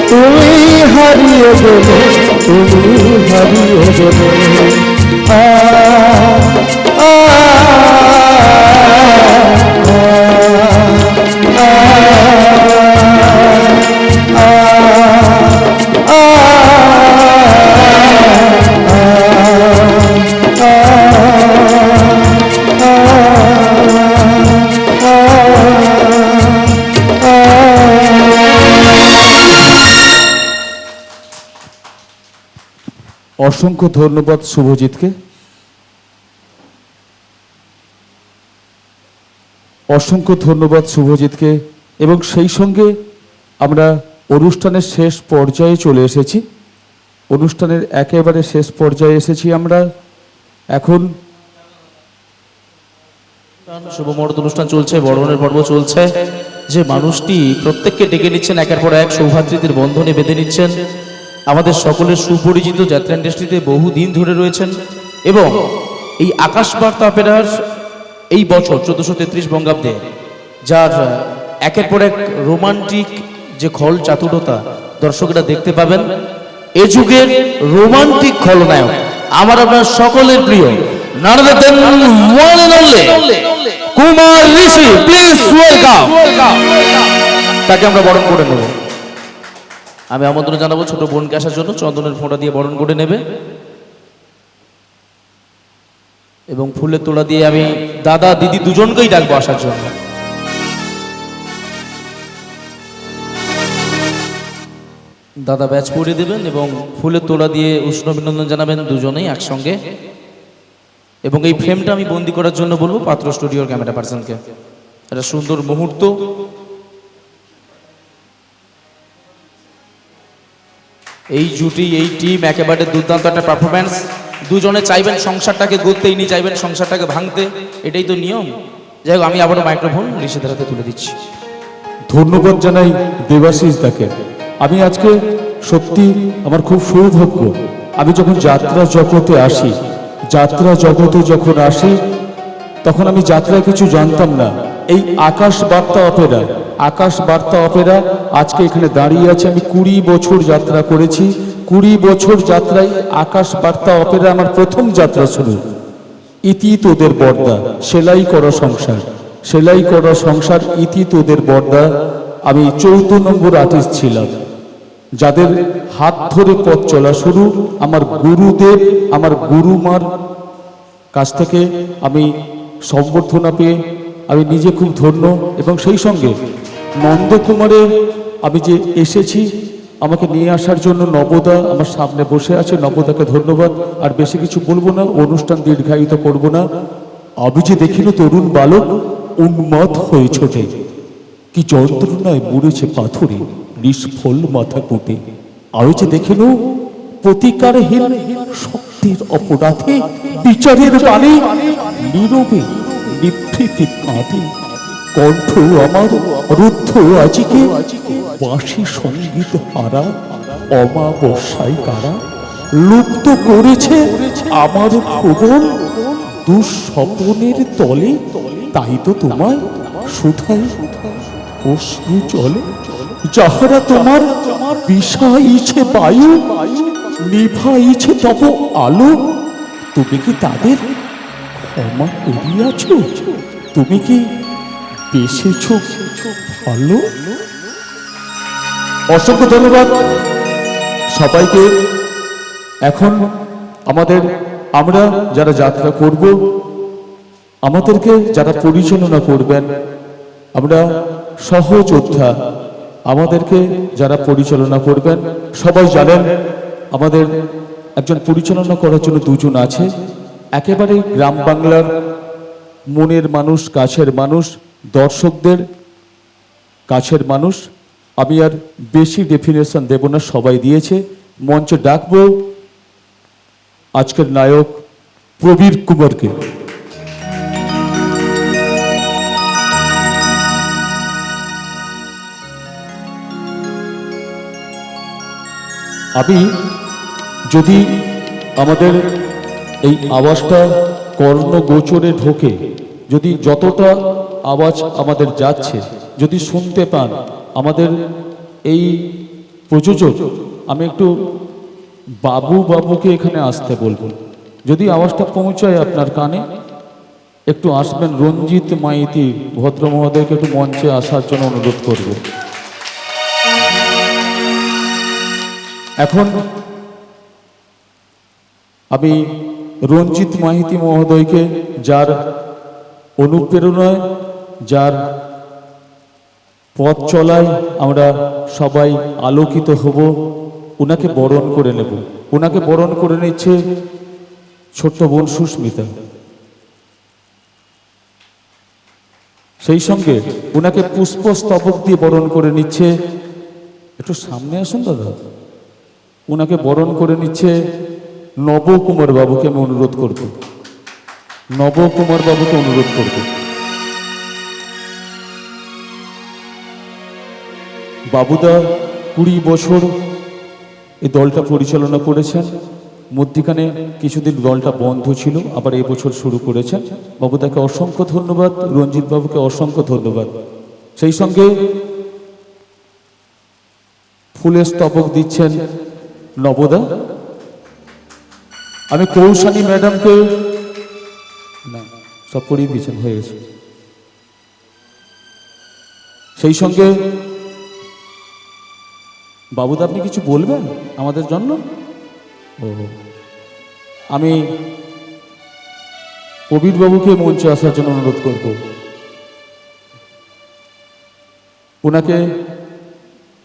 তুমি হারিয়ে দেবে তুমি হারিয়ে দেবে আ আ অসংখ্য ধন্যবাদ শুভজিৎকে। অসংখ্য ধন্যবাদ শুভজিৎকে। এবং সেই সঙ্গে আমরা অনুষ্ঠানের শেষ পর্যায়ে চলে এসেছি। অনুষ্ঠানের একেবারে শেষ পর্যায়ে এসেছি আমরা। এখন শুভ মুহূর্ত অনুষ্ঠান চলছে, বরণের পর্ব চলছে। যে মানুষটি প্রত্যেককে ডেকে নিচ্ছেন, একের পর এক সৌভাতৃত্বের বন্ধনে বেঁধে নিচ্ছেন, আমাদের সকলের সুপরিচিত যাত্রা ইন্ডাস্ট্রিতে বহুদিন ধরে রয়েছেন এবং এই আকাশবার্তা অপেরার এই বছর 1433 বঙ্গাব্দে যার একের পর এক রোমান্টিক যে খল চাতুরতা দর্শকরা দেখতে পাবেন, এ যুগের রোমান্টিক খলনায়ক আমার আপনার সকলের প্রিয় কুমার ঋষি। Please welcome. তাকে আমরা বরণ করে নেব। আমি আমন্ত্রণ জানাবো ছোট বোনকে আসার জন্য, চন্দনের ফোঁটা দিয়ে বরণ করে নেবে এবং ফুলের তোড়া দিয়ে আমি দাদা দিদি দুজনকেই ডাকবো আসার জন্য। দাদা ব্যাচ পরিয়ে দেবেন এবং ফুলের তোড়া দিয়ে উষ্ণ অভিনন্দন জানাবেন দুজনেই একসঙ্গে। এবং এই ফ্রেমটা আমি বন্দি করার জন্য বলবো পাত্র স্টুডিওর ক্যামেরা পার্সনকে। একটা সুন্দর মুহূর্ত। এই জুটি, এই টিম একেবারে দুর্দান্ত একটা পারফরম্যান্স। দুজনে চাইবেন সংসারটাকে গড়তে, ইনি চাইবেন সংসারটাকে ভাঙতে, এটাই তো নিয়ম। যাই হোক, আমি আবারও মাইক্রোফোন ঋষিদের হাতে তুলে দিচ্ছি। ধন্যবাদ জানাই দেবাশিস দাকে। আমি আজকে সত্যি আমার খুব সৌভাগ্য, আমি যখন যাত্রা জগতে আসি, যাত্রা জগতে যখন আসি তখন আমি যাত্রায় কিছু জানতাম না। এই আকাশ বার্তা অপেরা আজকে এখানে দাঁড়িয়ে আছে। আমি 20 বছর যাত্রা করেছি। 20 বছর যাত্রায় আকাশ বার্তা অপেরা আমার প্রথম যাত্রা শুরু। ইতি তোদের বর্দা, সেলাই করা সংসার, ইতি তোদের বর্দা। আমি 14 নম্বর আর্টিস্ট ছিলাম, যাদের হাত ধরে পথ চলা শুরু। আমার গুরুদেব, আমার গুরুমার কাছ থেকে আমি সম্বর্ধনা পেয়ে আমি নিজে খুব ধন্য। এবং সেই সঙ্গে নন্দকুমারে আমি যে এসেছি, আমাকে নিয়ে আসার জন্য নবদা আমার সামনে বসে আছে, নবদাকে ধন্যবাদ। আর বেশি কিছু বলবো না, অনুষ্ঠান দীর্ঘায়িত করব না। আমি যে দেখিল তরুণ বালক উন্মাদ হয়ে ছোটে, কি যন্ত্রণায় মরেছে পাথরে নিষ্ফল মাথা কোটে। আমি যে দেখিল প্রতিকারহীন শক্তির অপরাধে বিচারের বাণী নীরবে নিভৃতে কাঁদে। কণ্ঠ আমার রুদ্ধ আজিকে বাঁশি সঙ্গীত হারা অমাবস্যায় কারা লুপ্ত করেছে আমার ভুবন দুঃস্বপনের তলে। তাই তো তোমায় সুধাই অশ্রু জলে, যাহারা তোমার বিষাইছে বায়ু নিভাইছে তব আলো, তুমি কি তাদের ক্ষমা করিয়াছ? তুমি কি বেসেছ ভালো? অসংখ্য ধন্যবাদ সবাইকে। এখন আমরা যারা যাত্রা করব, আমাদেরকে যারা পরিচালনা করবেন, আমরা সহযোদ্ধা, আমাদেরকে যারা পরিচালনা করবেন সবাই জানেন আমাদের একজন পরিচালনা করার জন্য দুজন আছে, একেবারে গ্রাম বাংলার মনের মানুষ, কাছের মানুষ, দর্শকদের কাছের মানুষ। আমি আর বেশি ডেফিনেশন দেব না, সবাই দিয়েছে। মঞ্চে ডাকবো আজকের নায়ক প্রবীর কুমারকে। আমি যদি আমাদের এই আওয়াজটা কর্ণগোচরে ঢোকে, যদি যতটা আওয়াজ আমাদের যাচ্ছে যদি শুনতে পান আমাদের এই প্রযোজক, আমি একটু বাবুকে এখানে আসতে বলবো। যদি আওয়াজটা পৌঁছায় আপনার কানে, একটু আসবেন। রঞ্জিত মাইতি ভদ্র মহোদয়কে একটু মঞ্চে আসার জন্য অনুরোধ করব। এখন আমি রঞ্জিত মাইতি মহোদয়কে, যার অনুপ্রেরণায়, যার পথ চলায় আমরা সবাই আলোকিত হব, ওনাকে বরণ করে নেব। ওনাকে বরণ করে নিচ্ছে ছোট্ট বোন সুস্মিতা। সেই সঙ্গে ওনাকে পুষ্পস্তবক দিয়ে বরণ করে নিচ্ছে, একটু সামনে আসুন দাদা, ওনাকে বরণ করে নিচ্ছে নবকুমার বাবুকে। আমি অনুরোধ করব, নবকুমার বাবুকে অনুরোধ করব। বাবুদা 20 বছর এই দলটা পরিচালনা করেছেন। মধ্যিখানে কিছুদিন দলটা বন্ধ ছিল, আবার এবছর শুরু করেছেন। বাবুদাকে অসংখ্য ধন্যবাদ, রঞ্জিত বাবুকে অসংখ্য ধন্যবাদ। সেই সঙ্গে ফুলের স্তবক দিচ্ছেন নবদা। আমি কৌশানী ম্যাডামকে, না সব পড়িয়ে দিয়েছেন, হয়ে গেছে। সেই সঙ্গে বাবুদা আপনি কিছু বলবেন আমাদের জন্য? ও, আমি প্রবীর বাবুকে মঞ্চে আসার জন্য অনুরোধ করব। ওনাকে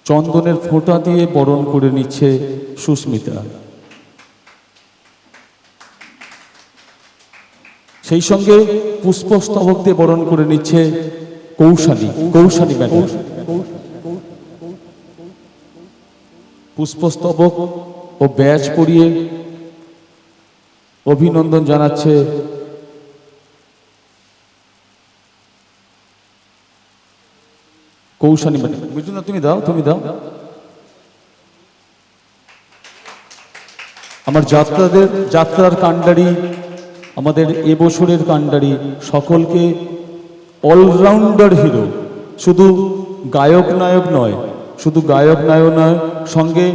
চন্দনের ফোঁটা দিয়ে বরণ করে নিচ্ছে সুস্মিতা। সেই সঙ্গে পুষ্পস্তবক দিয়ে বরণ করে নিচ্ছে কৌশানী ম্যাডাম। পুষ্পস্তবক ও ব্যাজ পরিয়ে অভিনন্দন জানাচ্ছে কৌশানী ম্যাডাম। বুঝলো না, তুমি দাও। আমার যাত্রার কাণ্ডারি, আমাদের এবছরের কাণ্ডারি, সকলকে অলরাউন্ডার হিরো, শুধু গায়ক নায়ক নয়, সঙ্গে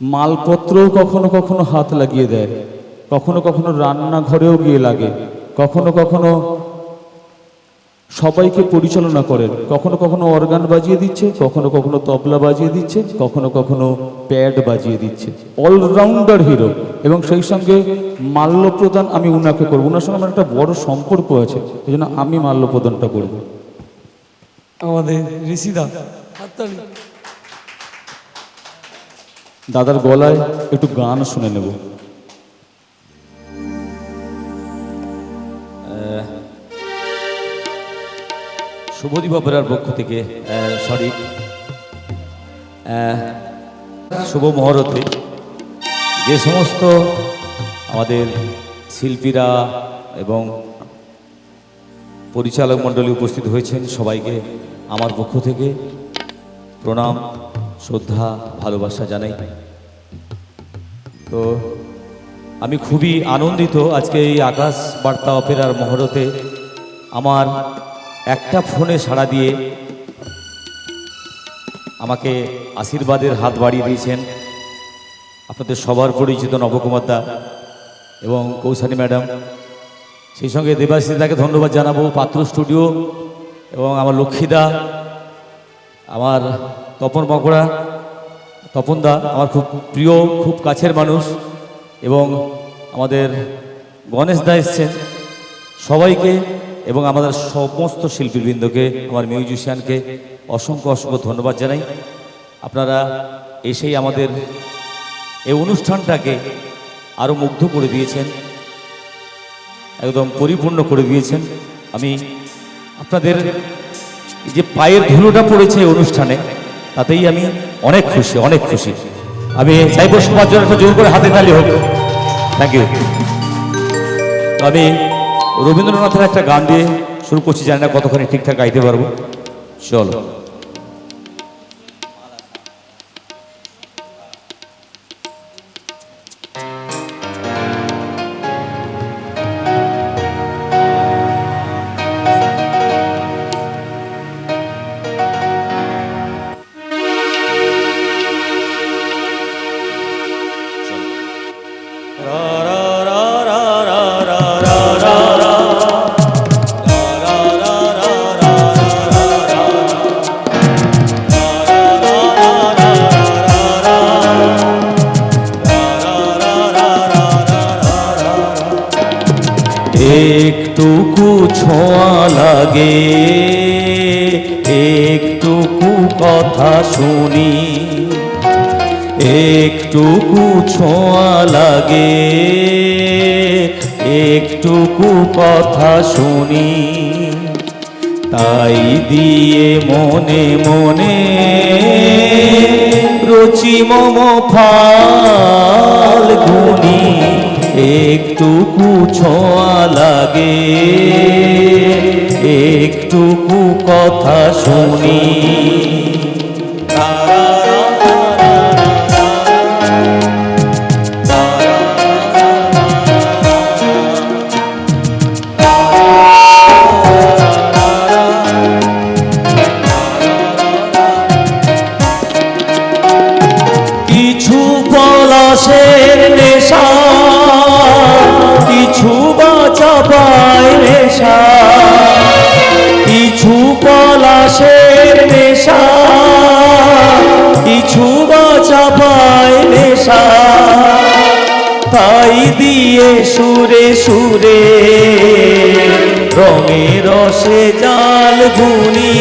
মালপত্রও কখনো কখনো হাত লাগিয়ে দেয়, কখনো কখনো রান্নাঘরেও গিয়ে লাগে, কখনো কখনো সবাইকে পরিচালনা করেন, কখনো কখনো অর্গান বাজিয়ে দিচ্ছে, কখনো কখনো তবলা বাজিয়ে দিচ্ছে, কখনো কখনো প্যাড বাজিয়ে দিচ্ছে। Allrounder hero. এবং সেই সঙ্গে মাল্য প্রদান আমি উনাকে করবো। ওনার সঙ্গে আমার একটা বড় সম্পর্ক আছে, এই জন্য আমি মাল্য প্রদানটা করব। আমাদের ঋষিদা দাদার গলায় একটু গান শুনে নেব। শুভদীপ অপেরার পক্ষ থেকে শুভ মহরতে যে সমস্ত আমাদের শিল্পীরা এবং পরিচালক মণ্ডলী উপস্থিত হয়েছেন, সবাইকে আমার পক্ষ থেকে প্রণাম, শ্রদ্ধা, ভালোবাসা জানাই। তো আমি খুবই আনন্দিত আজকে এই আকাশ বার্তা অপেরার মহরতে আমার একটা ফোনে সাড়া দিয়ে আমাকে আশীর্বাদের হাত বাড়িয়ে দিয়েছেন আপনাদের সবার পরিচিত নবকুমার দা এবং কৌশানী ম্যাডাম, সেই সঙ্গে দেবাশিসদাকে ধন্যবাদ জানাবো, পাত্র স্টুডিও এবং আমার লক্ষ্মীদা, আমার তপন মকড়া, তপনদা আমার খুব প্রিয়, খুব কাছের মানুষ, এবং আমাদের গণেশ দা এসছেন, সবাইকে এবং আমাদের সমস্ত শিল্পীবৃন্দকে, আমার মিউজিশিয়ানকে অসংখ্য অসংখ্য ধন্যবাদ জানাই। আপনারা এসেই আমাদের এই অনুষ্ঠানটাকে আরও মুগ্ধ করে দিয়েছেন, একদম পরিপূর্ণ করে দিয়েছেন। আমি আপনাদের এই যে পায়ের ধুলোটা পড়েছে এই অনুষ্ঠানে, তাতেই আমি অনেক খুশি, অনেক খুশি। আমি চাইব সবার জন্য একটা জোর করে হাতে তালি হোক। Thank you. তো আমি রবীন্দ্রনাথের একটা গান দিয়ে শুরু করছি, জানি না কতখানি ঠিকঠাক গাইতে পারবো। চলো। একটুকু ছোঁয়া লাগে, একটুকু কথা শুনি, একটুকু ছোঁয়া লাগে, একটুকু কথা শুনি, তাই দিয়ে মনে মনে রুচি মম ফাল্গুনি, একটুকু ছোঁয়া লাগে, একটুকু কথা শুনি। কিছু পলাশের নেশা, কিছু বাঁচা পায় নেশা, কিছু পলাশের নেশা, কিছু বাঁচা পায় নেশা, তাই দিয়ে সুরে সুরে রঙে রসে জাল গুনি,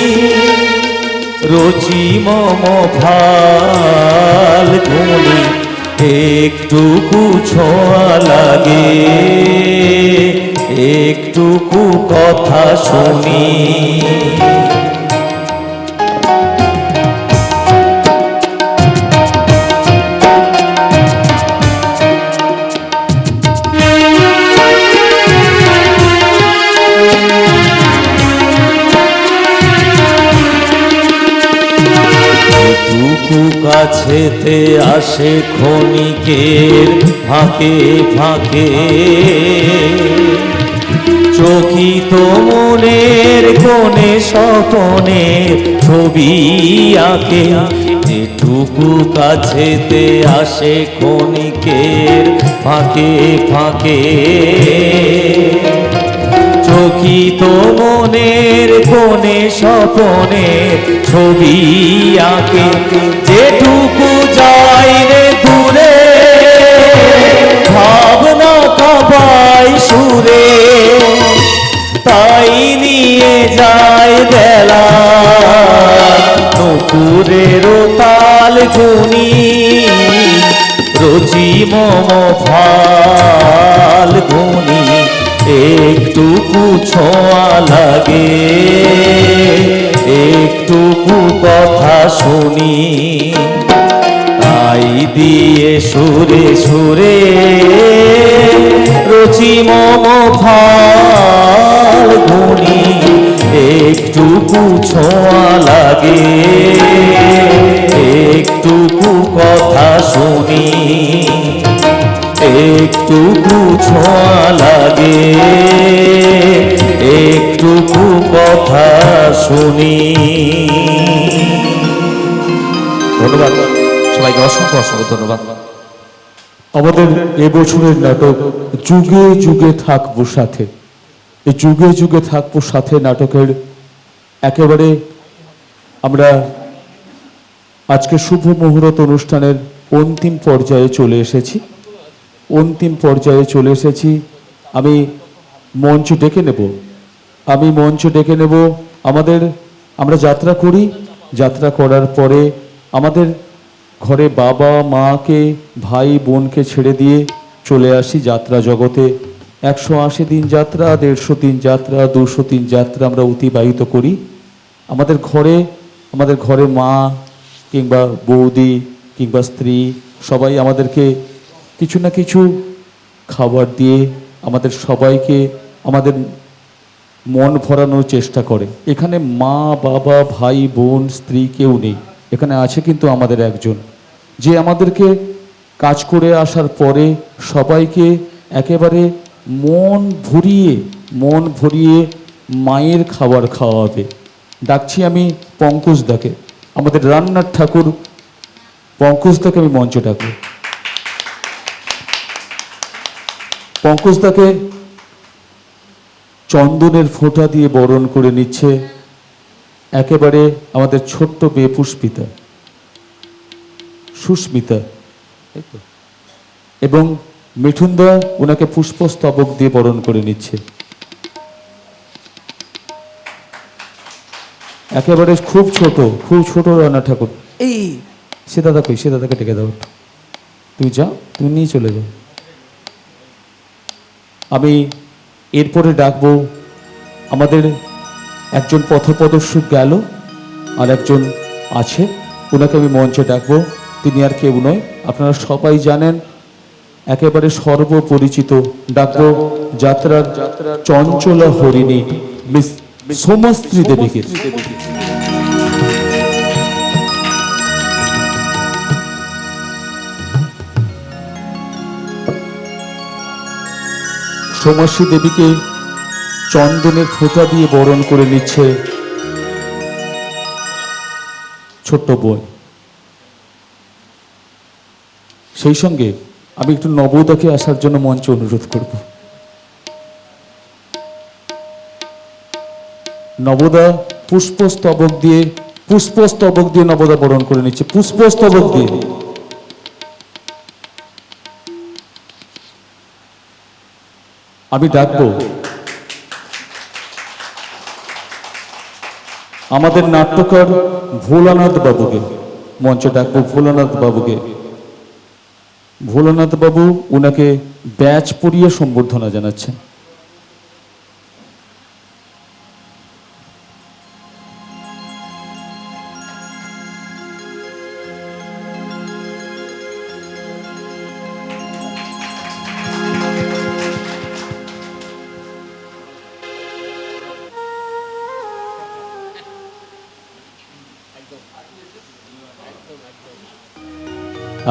রুচি মম ফাল্গুনি, একটুকু ছোঁয়া লাগে, একটুকু কথা শুনি। কাছেতে আসে ক্ষণিকের ফাঁকে ফাঁকে, চকিত মনের কোণে স্বপনে ছবি আঁকে, যেটুকু কাছেতে আসে ক্ষণিকের ফাঁকে ফাঁকে, চকিত মনের কোণে স্বপনে ছবি আঁকে, যেটুকু যাই রে দূরে ভাবনা কাবাই সুরে, তাই নিয়ে যায় বেলা নুপুরের তাল গুনি, রুচি মম ফাল্গুনি, একটুকু ছোঁয়া লাগে, একটুকু কথা শুনি, তাই দিয়ে সুরে সুরে রুচি মম ফাল্গুনি, একটুকু ছোঁয়া লাগে, একটুকু কথা শুনি, একটুকু ছোঁয়া লাগে, একটুকু কথা শুনি। ধন্যবাদ সবাইকে, অসংখ্য অসংখ্য ধন্যবাদ। আমাদের এবছরের নাটক যুগে যুগে থাকবো সাথে। এই যুগে যুগে থাকবো সাথে নাটকের একেবারে আমরা আজকে শুভ মুহূর্ত অনুষ্ঠানের অন্তিম পর্যায়ে চলে এসেছি। অন্তিম পর্যায়ে চলে এসেছি। আমি মঞ্চ ডেকে নেব আমরা যাত্রা করি। যাত্রা করার পরে আমাদের ঘরে বাবা মাকে ভাই বোনকে ছেড়ে দিয়ে চলে আসি যাত্রা জগতে। 180 দিন যাত্রা, 150 দিন যাত্রা, 200 দিন যাত্রা আমরা অতিবাহিত করি। আমাদের ঘরে মা কিংবা বৌদি কিংবা স্ত্রী সবাই আমাদেরকে কিছু না কিছু খাবার দিয়ে আমাদের সবাইকে আমাদের মন ভরানোর চেষ্টা করে। এখানে মা বাবা ভাই বোন স্ত্রী কেউ নেই, এখানে আছে কিন্তু আমাদের একজন, যে আমাদেরকে কাজ করে আসার পরে সবাইকে একেবারে মন ভরিয়ে মায়ের খাবার খাওয়াবে। ডাকছি আমি পঙ্কজদাকে, আমাদের রান্নার ঠাকুর পঙ্কজদাকে আমি মঞ্চে ডাকবো। পঙ্কজদাকে চন্দনের ফোঁটা দিয়ে বরণ করে নিচ্ছে একেবারে আমাদের ছোট্ট মেয়ে সুস্মিতা, এবং মিঠুনদা ওনাকে পুষ্পস্তবক দিয়ে বরণ করে নিচ্ছে। একেবারে খুব ছোট রান্না ঠাকুর। এই সে দাদাকে ডেকে দাও, তুমি যাও, তুমি নিয়ে চলে যাও। আমি এরপরে ডাকবো আমাদের একজন পথপ্রদর্শক গেল, আর একজন আছে, ওনাকে আমি মঞ্চে ডাকবো। তিনি আর কেউ নয়, আপনারা সবাই জানেন, একেবারে সর্বপরিচিত। ডাকবো যাত্রার চঞ্চলা হরিণী মিস সোমাশ্রী দেবীকে। সোমাশ্রী দেবীকে চন্দনের ফোঁটা দিয়ে বরণ করে নিচ্ছে ছোট্ট বোন। সেই সঙ্গে আমি একটু নবদাকে আসার জন্য মঞ্চে অনুরোধ করব। নবদা পুষ্পস্তবক দিয়ে নবদা বরণ করে নিচ্ছে, পুষ্পস্তবক দিয়ে। আমি ডাকবো আমাদের নাট্যকার ভোলানাথ বাবুকে, মঞ্চে ডাকবো ভোলানাথ বাবুকে। ভোলানাথ বাবু ওনাকে ব্যাচ পরিয়ে সম্বর্ধনা জানাচ্ছেন।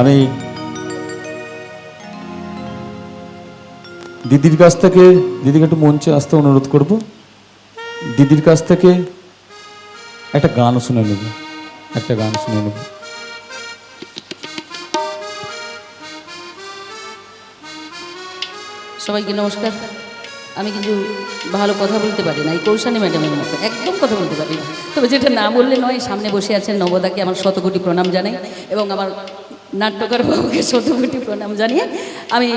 আমি দিদির কাছ থেকে, দিদিকে একটু মঞ্চে আসতে অনুরোধ করব। দিদির কাছ থেকে একটা গান শুনে নেব, সবাইকে নমস্কার। আমি কিন্তু ভালো কথা বলতে পারি না, এই কৌশানী ম্যাডামের মতো একদম কথা বলতে পারি না। তবে যেটা না বললে নয়, সামনে বসে আছেন নবদাকে আমার শতকোটি প্রণাম জানাই, এবং আমার নাট্যকার বাবুকে শতকোটি প্রণাম জানিয়ে আমি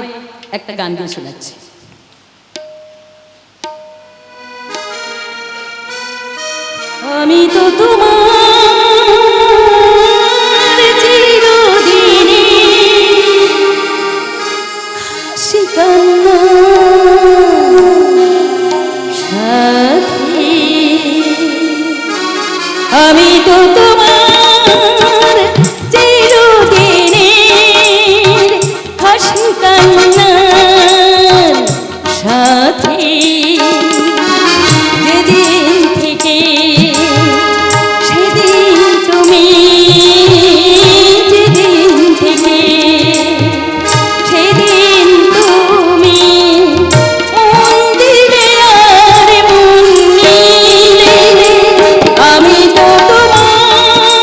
একটা গান দিয়ে শোনাচ্ছি। আমি তো তোমার চিরদিনে শিকান্না সাথী, আমি তো তোমার চিরদিনের হাসি কান্নার সাথী। যেদিন থেকে সেদিন তুমি, যেদিন থেকে সেদিন তুমি মন দিলে আর মন নিলে। আমি তো তোমার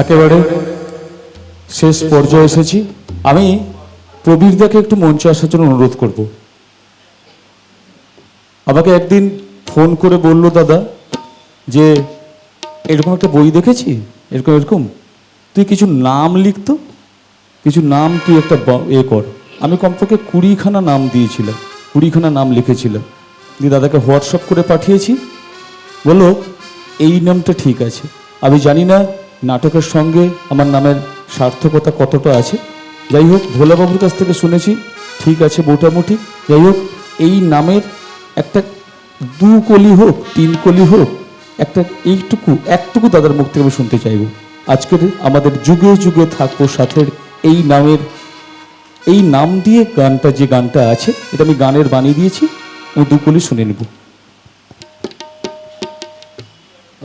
একেবারে শেষ পর্যায়ে এসেছি। আমি প্রবীরদাকে একটু মঞ্চে আসার জন্য অনুরোধ করব। আমাকে একদিন ফোন করে বলল, দাদা যে এরকম একটা বই দেখেছি, এরকম এরকম, তুই কিছু নাম লিখতো, কিছু নাম তুই একটা কর। আমি কমপক্ষে 20খানা নাম দিয়েছিলাম, 20খানা নাম লিখেছিলাম, দিয়ে দাদাকে হোয়াটসঅ্যাপ করে পাঠিয়েছি। বললো এই নামটা ঠিক আছে। আমি জানি না নাটকের সঙ্গে আমার নামের সার্থকতা কতটা আছে, যাই হোক ভোলাবাবুর কাছ থেকে শুনেছি ঠিক আছে মোটামুটি। যাই হোক এই নামের একটা 2 কলি হোক 3 কলি হোক, একটা একটুকু দাদার মুখ থেকে আমি শুনতে চাইব। আজকের আমাদের যুগে যুগে থাকবো সাথের এই নামের, এই নাম দিয়ে গানটা, যে গানটা আছে এটা আমি গানের বানিয়ে দিয়েছি, আমি 2 কলি শুনে নেব।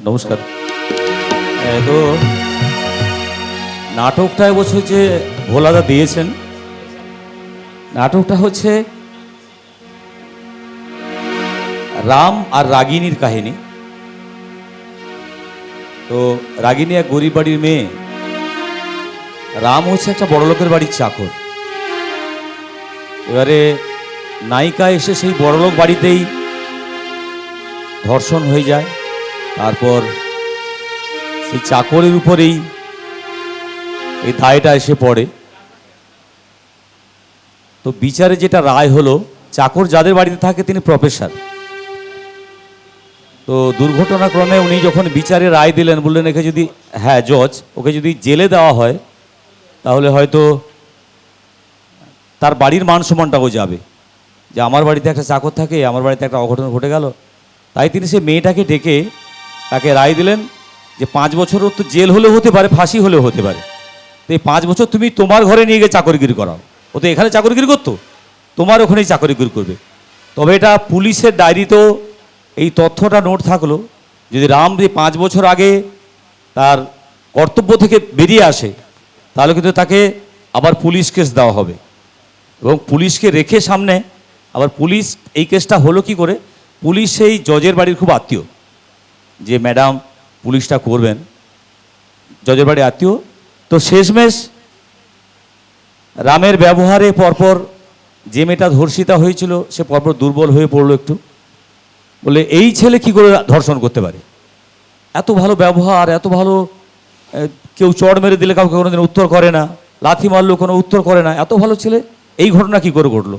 নমস্কার। তো নাটকটা এবছর যে ভোলাদা দিয়েছেন, নাটকটা হচ্ছে রাম আর রাগিনীর কাহিনী। তো রাগিনী এক গরিব বাড়ির মেয়ে, রাম হচ্ছে একটা বড় লোকের বাড়ির চাকর। এবারে নায়িকা এসে সেই বড়লোক বাড়িতেই ধর্ষণ হয়ে যায়, তারপর সেই চাকরের উপরেই এই দায়টা এসে পড়ে। তো বিচারে যেটা রায় হলো, চাকর যাদের বাড়িতে থাকে তিনি প্রফেসর। তো দুর্ঘটনাক্রমে উনি যখন বিচারে রায় দিলেন, বললেন একে যদি, হ্যাঁ জজ, ওকে যদি জেলে দেওয়া হয় তাহলে হয়তো তার বাড়ির মান সম্মানটাও যাবে, যে আমার বাড়িতে একটা চাকর থাকে, আমার বাড়িতে একটা অঘটন ঘটে গেল। তাই তিনি সে মেয়েটাকে ডেকে তাকে রায় দিলেন যে 5 বছরও তো জেল হলেও হতে পারে, ফাঁসি হলেও হতে পারে। তো এই 5 বছর তুমি তোমার ঘরে নিয়ে গিয়ে চাকরিগিরি করাও। ও তো এখানে চাকরিগিরি করতো, তোমার ওখানেই চাকরিগিরি করবে। তবে এটা পুলিশের ডায়েরিতেও এই তথ্যটা নোট থাকলো, যদি রাম 5 বছর আগে তার কর্তব্য থেকে বেরিয়ে আসে তাহলে কিন্তু তাকে আবার পুলিশ কেস দেওয়া হবে, এবং পুলিশকে রেখে সামনে আবার পুলিশ, এই কেসটা হলো কি করে, পুলিশ সেই জজের বাড়ির খুব আত্মীয়, যে ম্যাডাম পুলিশটা করবেন, জজের বাড়ির আত্মীয়। তো শেষমেশ রামের ব্যবহারে পরপর যে মেয়েটা ধর্ষিতা হয়েছিল সে পরপর দুর্বল হয়ে পড়লো একটু, বলে এই ছেলে কি করে ধর্ষণ করতে পারে, এত ভালো ব্যবহার, এত ভালো, কেউ চড় মেরে দিলে কাউকে কোনোদিন উত্তর করে না, লাথি মারলেও কোনো উত্তর করে না, এত ভালো ছেলে, এই ঘটনা কি করে ঘটলো।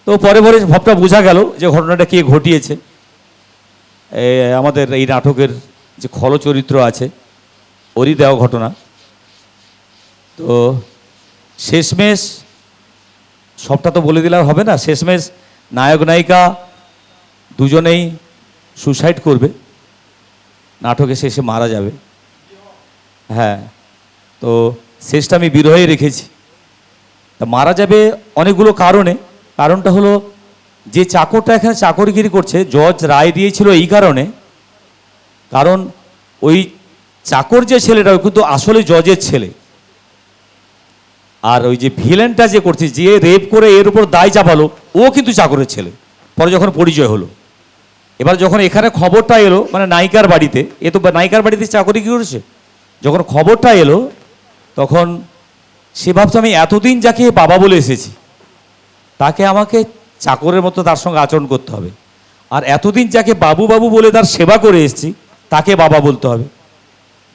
তো পরে পরে ভাবটা বোঝা গেল যে ঘটনাটা কে ঘটিয়েছে। আমাদের এই নাটকের যে খল চরিত্র আছে ওরই দেওয়া ঘটনা। তো শেষমেশ সবটা তো বলে দিলে হবে না, শেষমেশ নায়ক নায়িকা দুজনেই সুসাইড করবে, নাটকে শেষে মারা যাবে। হ্যাঁ, তো শেষটা আমি বিরহে রেখেছি। তা মারা যাবে অনেকগুলো কারণে। কারণটা হলো যে চাকরটা এখানে চাকরিগিরি করছে, জজ রায় দিয়েছিল এই কারণে, কারণ ওই চাকর যে ছেলেটা ওই কিন্তু আসলে জজের ছেলে, আর ওই যে ভিলেনটা যে করছে, যে রেপ করে এর উপর দায় চাপালো, ও কিন্তু চাকরের ছেলে। পরে যখন পরিচয় হলো, এবার যখন এখানে খবরটা এলো, মানে নায়িকার বাড়িতে, এ তো নায়িকার বাড়িতে চাকরি কি করেছে, যখন খবরটা এলো তখন সে ভাবছে আমি এতদিন যাকে বাবা বলে এসেছি তাকে আমাকে চাকরের মতো তার সঙ্গে আচরণ করতে হবে, আর এতদিন যাকে বাবু বাবু বলে তার সেবা করে এসেছি তাকে বাবা বলতে হবে।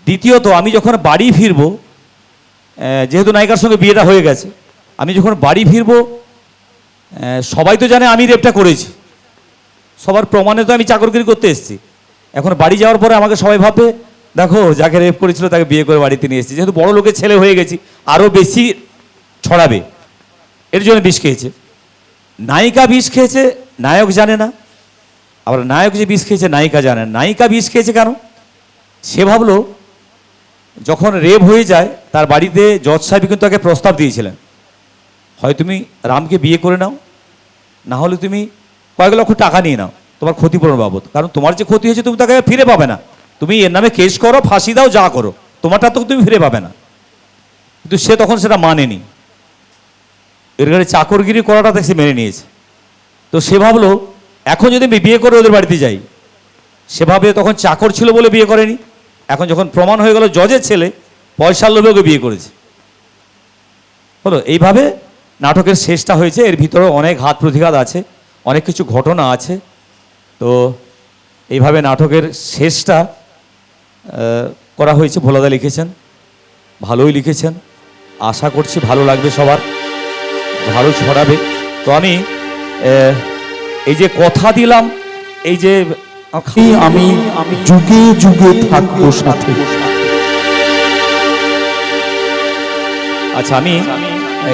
দ্বিতীয়ত আমি যখন বাড়ি ফিরবো, যেহেতু নায়িকার সঙ্গে বিয়েটা হয়ে গেছে, আমি যখন বাড়ি ফিরবো সবাই তো জানে আমি রেপটা করেছি, সবার প্রমাণে তো আমি চাকরগিরি করতে এসেছি। এখন বাড়ি যাওয়ার পরে আমাকে সবাই ভাববে দেখো যাকে রেপ করেছিল তাকে বিয়ে করে বাড়িতে নিয়ে এসেছি, যেহেতু বড় লোকের ছেলে হয়ে গেছি আরও বেশি ছড়াবে, এর জন্য বিষ খেয়েছে। নায়িকা বিষ খেয়েছে, নায়ক জানে না, আবার নায়ক যে বিষ খেয়েছে নায়িকা জানে না। নায়িকা বিষ খেয়েছে কেন, সে ভাবলো যখন রেপ হয়ে যায় তার বাড়িতে জজ সাহেব কিন্তু তাকে প্রস্তাব দিয়েছিলেন, হয় তুমি রামকে বিয়ে করে নাও, না হলে তুমি কয়েক লক্ষ টাকা নিয়ে নাও তোমার ক্ষতিপূরণ বাবদ, কারণ তোমার যে ক্ষতি হয়েছে তুমি তাকে ফিরে পাবে না, তুমি এর নামে কেস করো, ফাঁসি দাও, যা করো, তোমারটা তো তুমি ফিরে পাবে না। কিন্তু সে তখন সেটা মানেনি, এর গাড়ি চাকরগিরি করাটা সে মেনে নিয়েছে। তো সে ভাবলো এখন যদি আমি বিয়ে করে ওদের বাড়িতে যাই, সেভাবে তখন চাকর ছিল বলে বিয়ে করেনি, এখন যখন প্রমাণ হয়ে গেল জজের ছেলে, পয়সার লোভে ওকে বিয়ে করেছে। হলো এইভাবে নাটকের শেষটা হয়েছে। এর ভিতরে অনেক হাত প্রতিঘাত আছে, অনেক কিছু ঘটনা আছে। তো এইভাবে নাটকের শেষটা করা হয়েছে। ভোলাদা লিখেছেন, ভালোই লিখেছেন, আশা করছি ভালো লাগবে, সবার ভালো ছড়াবে। তো আমি এই যে কথা দিলাম, এই যে আমি যুগে যুগে থাকবো সাথে। আচ্ছা, আমি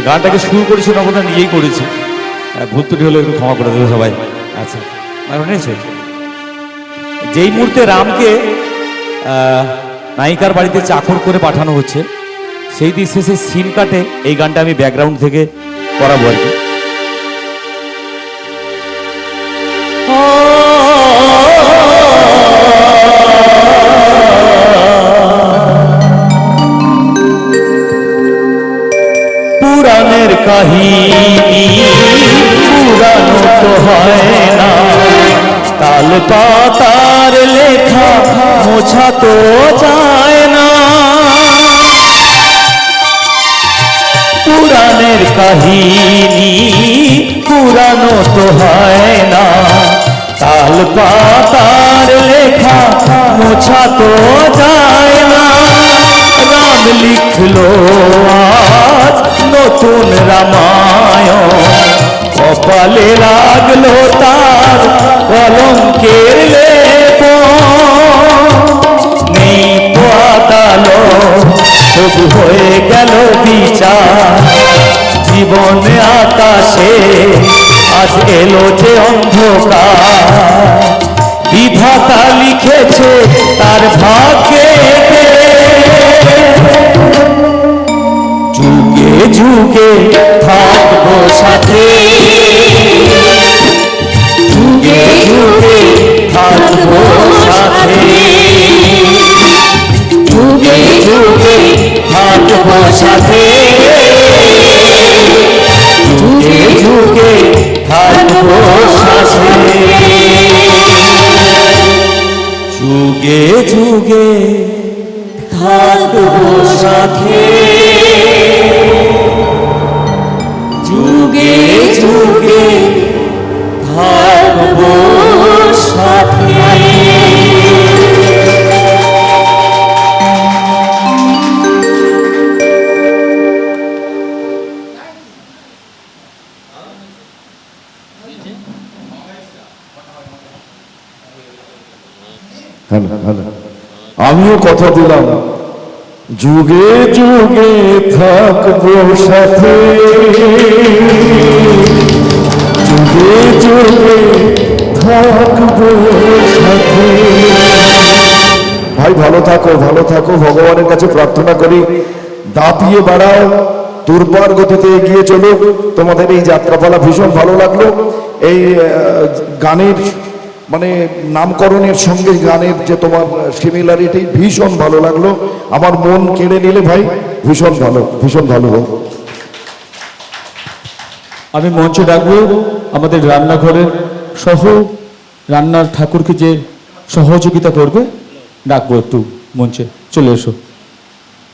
গানটাকে শুরু করেছি নবদা নিজেই করেছি, ভুল ত্রুটি হলে একটু ক্ষমা করে দেবে সবাই। আচ্ছা, শুনেছে যেই মুহূর্তে রামকে নায়িকার বাড়িতে চাকর করে পাঠানো হচ্ছে, সেই দিন শেষে সিন কাটে এই গানটা আমি ব্যাকগ্রাউন্ড থেকে করাবো আর কি। পুরাণের কাহিনী পুরানো তো হয় না, তাল পাতার লেখা মোছা তো যায় না। পুরাণের কাহিনী পুরানো তো হয় না, তাল পাতার লেখা মোছা তো যায় না। রাম লিখলো আজ নতুন রামায়ণ, কপালে লাগলো তার কলঙ্কের লেপন। নেই পাতালো তবু হয়ে গেল বিচার, জীবনে আকাশে আজ এলো যে অন্ধকার। বিধাতা লিখেছে তার ভাগ্যে, যুগে যুগে থাকবো সাথে, যুগে যুগে থাকবো সাথে, যুগে যুগে থাকবো সাথে, যুগে যুগে থাকবো সাথে, যুগে যুগে থাকবো সাথে, যুগে যুগে থাকবো সাথে। আমিও কথা দিলাম, যুগে যুগে থাকবো সাথে, যুগে যুগে থাকবো সাথে। ভাই ভালো থাকো, ভালো থাকো, ভগবানের কাছে প্রার্থনা করি দাপিয়ে বাড়াও, দুর্বার গতিতে এগিয়ে চলো। তোমাদের এই যাত্রাপালা ভীষণ ভালো লাগলো। এই গানের মানে নামকরণের সঙ্গে গানের যে তোমার সিমিলারিটি ভীষণ ভালো লাগলো, আমার মন কেড়ে নিলে ভাই, ভীষণ ভালো, ভীষণ ভালো। আমি মঞ্চে ডাকবো আমাদের রান্নাঘরের সহ রান্নার ঠাকুরকে যে সহযোগিতা করবে, ডাকবো একটু মঞ্চে চলে এসো।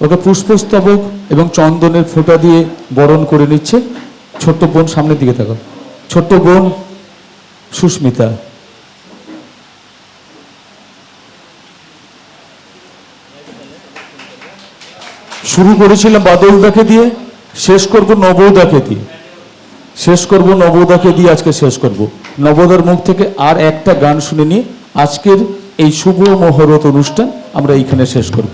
ওকে পুষ্পস্তবক এবং চন্দনের ফোঁটা দিয়ে বরণ করে নিচ্ছে ছোট্ট বোন। সামনের দিকে থাকো, ছোট্ট বোন সুস্মিতা। শুরু করেছিলাম বাদলদাকে দিয়ে, শেষ করব নবদাকে দিয়ে, শেষ করব নবদাকে দিয়ে, আজকে শেষ করব নবদার মুখ থেকে। আর একটা গান শুনে নিয়ে আজকের এই শুভ মহরত অনুষ্ঠান আমরা এইখানে শেষ করব।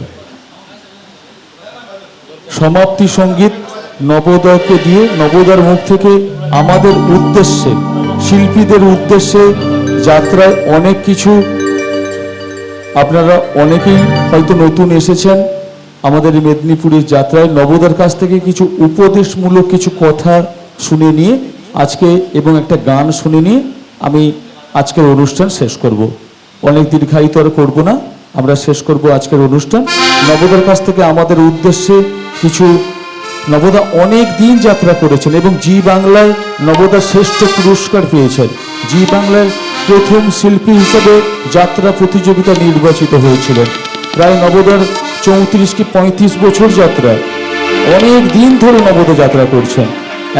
সমাপ্তি সঙ্গীত নবদাকে দিয়ে, নবদার মুখ থেকে আমাদের উদ্দেশ্যে, শিল্পীদের উদ্দেশ্যে যাত্রায় অনেক কিছু, আপনারা অনেকেই হয়তো নতুন এসেছেন আমাদের এই মেদিনীপুরের যাত্রায়। নবদার কাছ থেকে কিছু উপদেশমূলক কিছু কথা শুনে নিয়ে আজকে এবং একটা গান শুনে নিয়ে আমি আজকের অনুষ্ঠান শেষ করব। অনেক দীর্ঘায়িত আর করবো না, আমরা শেষ করব আজকের অনুষ্ঠান। নবদার কাছ থেকে আমাদের উদ্দেশ্যে কিছু, নবদা অনেক দিন যাত্রা করেছেন এবং জি বাংলায় নবদা শ্রেষ্ঠ পুরস্কার পেয়েছেন। জি বাংলার প্রথম শিল্পী হিসেবে যাত্রা প্রতিযোগিতা নির্বাচিত হয়েছিলেন। প্রায় নবদার 34 কি 35 বছর যাত্রা, অনেক দিন ধরে নবদ যাত্রা করছেন।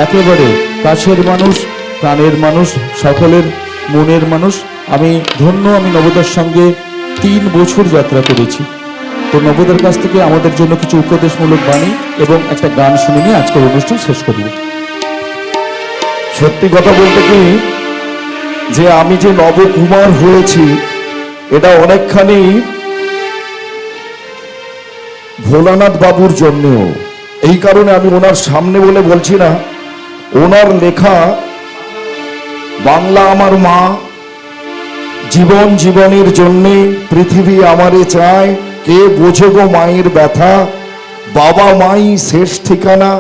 একেবারে কাছের মানুষ, প্রাণের মানুষ, সকলের মনের মানুষ। আমি ধন্য, আমি নবদার সঙ্গে 3 বছর যাত্রা করেছি। তো নবদার কাছ থেকে আমাদের জন্য কিছু উপদেশমূলক বাণী এবং একটা গান শুনে নিয়ে আজকের অনুষ্ঠান শেষ করব। সত্যি কথা বলতে কি, যে আমি যে নবকুমার হয়েছি এটা অনেকখানি ভোলানাথ বাবুর জন্যেও। এই কারণে আমি ওনার সামনে বলে বলছি না, ওনার লেখা বাংলা আমার মা, জীবন জীবনের জন্যে পৃথিবী আমারে চায়, কে বোঝে গো মায়ের ব্যথা, বাবা মাই শেষ ঠিকানা।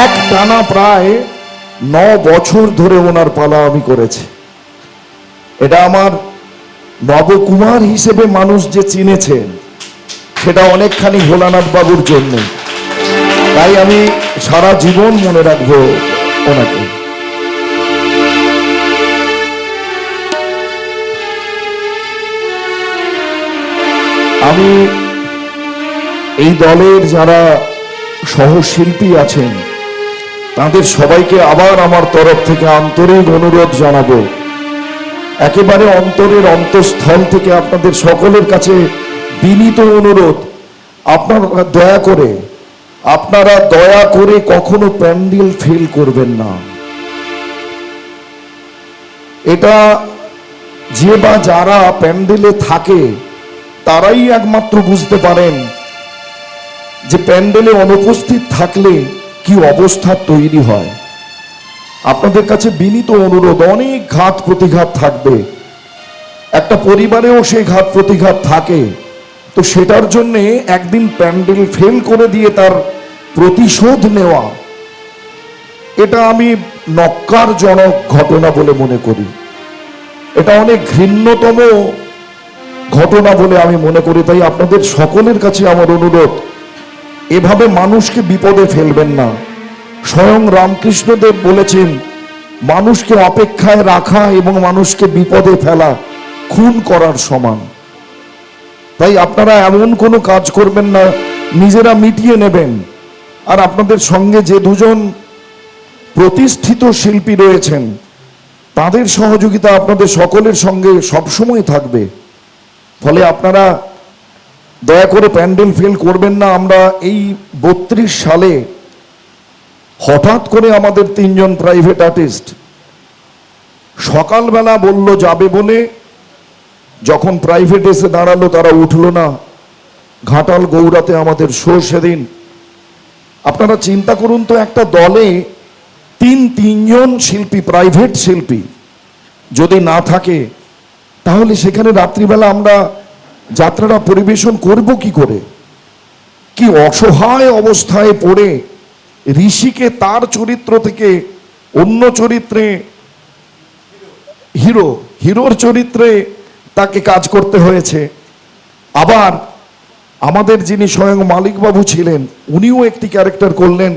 এক টানা প্রায় 9 বছর ধরে ওনার পালা আমি করেছি। এটা আমার নবকুমার হিসেবে মানুষ যে চিনেছেন সেটা অনেকখানি ভোলানাথ বাবুর জন্য। তাই আমি সারা জীবন মনে রাখবো ওনাকে। আমি এই দলের যারা সহশিল্পী আছেন তাদের সবাইকে আবার আমার তরফ থেকে আন্তরিক অনুরোধ জানাবো, একেবারে অন্তরের অন্তঃস্থল থেকে আপনাদের সকলের কাছে বিনীত অনুরোধ, আপনারা দয়া করে কখনো প্যান্ডেল ফেল করবেন না। এটা যে বা যারা প্যান্ডেলে থাকে তারাই একমাত্র বুঝতে পারেন যে প্যান্ডেলে অনুপস্থিত থাকলে কি অবস্থা তৈরি হয়। আপনাদের কাছে বিনীত অনুরোধ, অনেক ঘাত প্রতিঘাত থাকবে, একটা পরিবারেও সেই ঘাত প্রতিঘাত থাকে, তো সেটার জন্য একদিন প্যান্ডেল ফেল করে দিয়ে তার প্রতিশোধ নেওয়া, এটা আমি নক্কারজনক ঘটনা বলে মনে করি। এটা অনেক ঘৃণ্যতম ঘটনা বলে আমি মনে করি। তাই আপনাদের সকলের কাছে আমার অনুরোধ, এভাবে মানুষকে বিপদে ফেলবেন না। স্বয়ং রামকৃষ্ণদেব বলেছেন, মানুষকে অপেক্ষায় রাখা এবং মানুষকে বিপদে ফেলা খুন করার সমান। তাই আপনারা এমন কোনো কাজ করবেন না নিজেরা মিটিয়ে নেবেন। আর আপনাদের সঙ্গে যে দুজন প্রতিষ্ঠিত শিল্পী রয়েছেন তাদের সহযোগিতা আপনাদের সকলের সঙ্গে সবসময় থাকবে। ফলে আপনারা দয়া করে প্যান্ডেল ফেল করবেন না। আমরা এই 32 সালে হঠাৎ করে আমাদের 3 জন প্রাইভেট আর্টিস্ট সকালবেলা বলল যাবে বলে, যখন প্রাইভেট এসে দাঁড়ালো তারা উঠলো না। ঘাটাল গৌড়াতে আমাদের শো সেদিন। আপনারা চিন্তা করুন তো, একটা দলে 3 জন শিল্পী, প্রাইভেট শিল্পী যদি না থাকে তাহলে সেখানে রাত্রিবেলা আমরা যাত্রাটা পরিবেশন করব কি করে? কি অসহায় অবস্থায় পড়ে ঋষিকে তার চরিত্র থেকে অন্য চরিত্রে হিরোর চরিত্রে তাকে কাজ করতে হয়েছে। আবার আমাদের যিনি স্বয়ং মালিকবাবু ছিলেন উনিও একটি ক্যারেক্টার করলেন,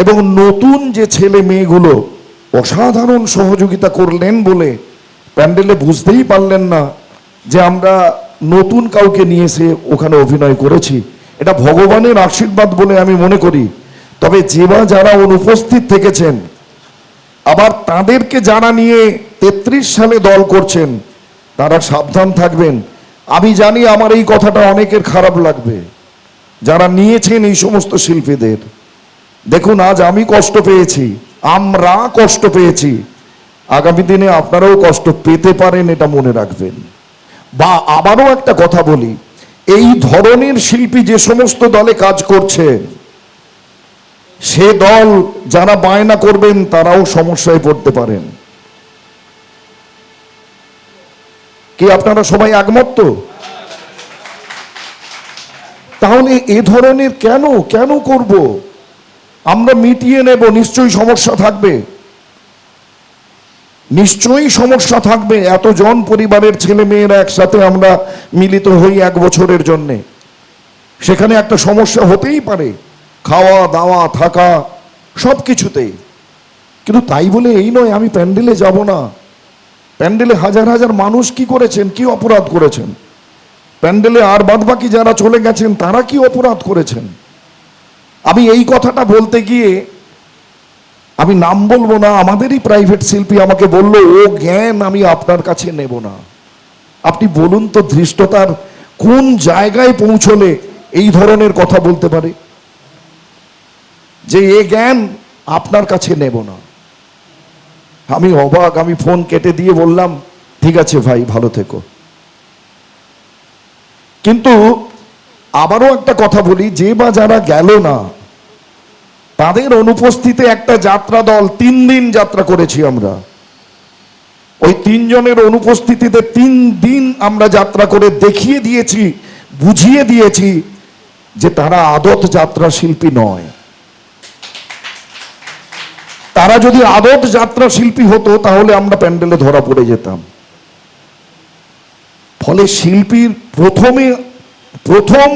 এবং নতুন যে ছেলে মেয়েগুলো অসাধারণ সহযোগিতা করলেন বলে প্যান্ডেলে বুঝতেই পারলেন না যে আমরা নতুন কাউকে নিয়ে এসে ওখানে অভিনয় করেছি। এটা ভগবানের আশীর্বাদ বলে আমি মনে করি। তবে যে বা যারা অনুপস্থিত থেকেছেন, আবার তাদেরকে যারা নিয়ে 33 সালে দল করছেন তারা সাবধান থাকবেন। আমি জানি আমার এই কথাটা অনেকের খারাপ লাগবে, যারা নিয়েছেন এই সমস্ত শিল্পীদের। দেখুন, আজ আমি কষ্ট পেয়েছি, আমরা কষ্ট পেয়েছি, আগামী দিনে আপনারাও কষ্ট পেতে পারেন, এটা মনে রাখবেন। বা আবারও একটা কথা বলি, এই ধরনের শিল্পী যে সমস্ত দলে কাজ করছেন সে দল যারা বায়না করবেন তারাও সমস্যায় পড়তে পারেন। কি আপনারা সবাই একমত তো? তাহলে এ ধরনের কেন করব? আমরা মিটিয়ে নেব, নিশ্চয়ই সমস্যা থাকবে, নিশ্চয়ই সমস্যা থাকবে। এতজন পরিবারের ছেলে মেয়েরা একসাথে আমরা মিলিত হই 1 বছরের জন্যে, সেখানে একটা সমস্যা হতেই পারে, খাওয়া দাওয়া থাকা সব কিছুতেই। কিন্তু তাই বলে এই নয় আমি প্যান্ডেলে যাব না। প্যান্ডেলে হাজার হাজার মানুষ কি করেছেন, কি অপরাধ করেছেন? প্যান্ডেলে আর বাদবাকি যারা চলে গেছেন তারা কি অপরাধ করেছেন? আমি এই কথাটা বলতে গিয়ে, আমি নাম বলবো না, আমাদেরই প্রাইভেট শিল্পী আমাকে বলল, ও জ্ঞান আমি আপনার কাছে নেব না। আপনি বলুন তো ধৃষ্টতার কোন জায়গায় পৌঁছলে এই ধরনের কথা বলতে পারে যে এ জ্ঞান আপনার কাছে নেব না? আমি অবাক। আমি ফোন কেটে দিয়ে বললাম, ঠিক আছে ভাই, ভালো থেকো। কিন্তু আবারও একটা কথা বলি, যে বা যারা গেল না তাদের অনুপস্থিতিতে একটা যাত্রা দল 3 দিন যাত্রা করেছি আমরা। ওই 3 জনের অনুপস্থিতিতে 3 দিন আমরা যাত্রা করে দেখিয়ে দিয়েছি, বুঝিয়ে দিয়েছি যে তারা আদত যাত্রা শিল্পী নয়। তারা যদি আদত যাত্রা শিল্পী হতো তাহলে আমরা প্যান্ডেলে ধরা পড়ে যেতাম। ফলে শিল্পীর প্রথম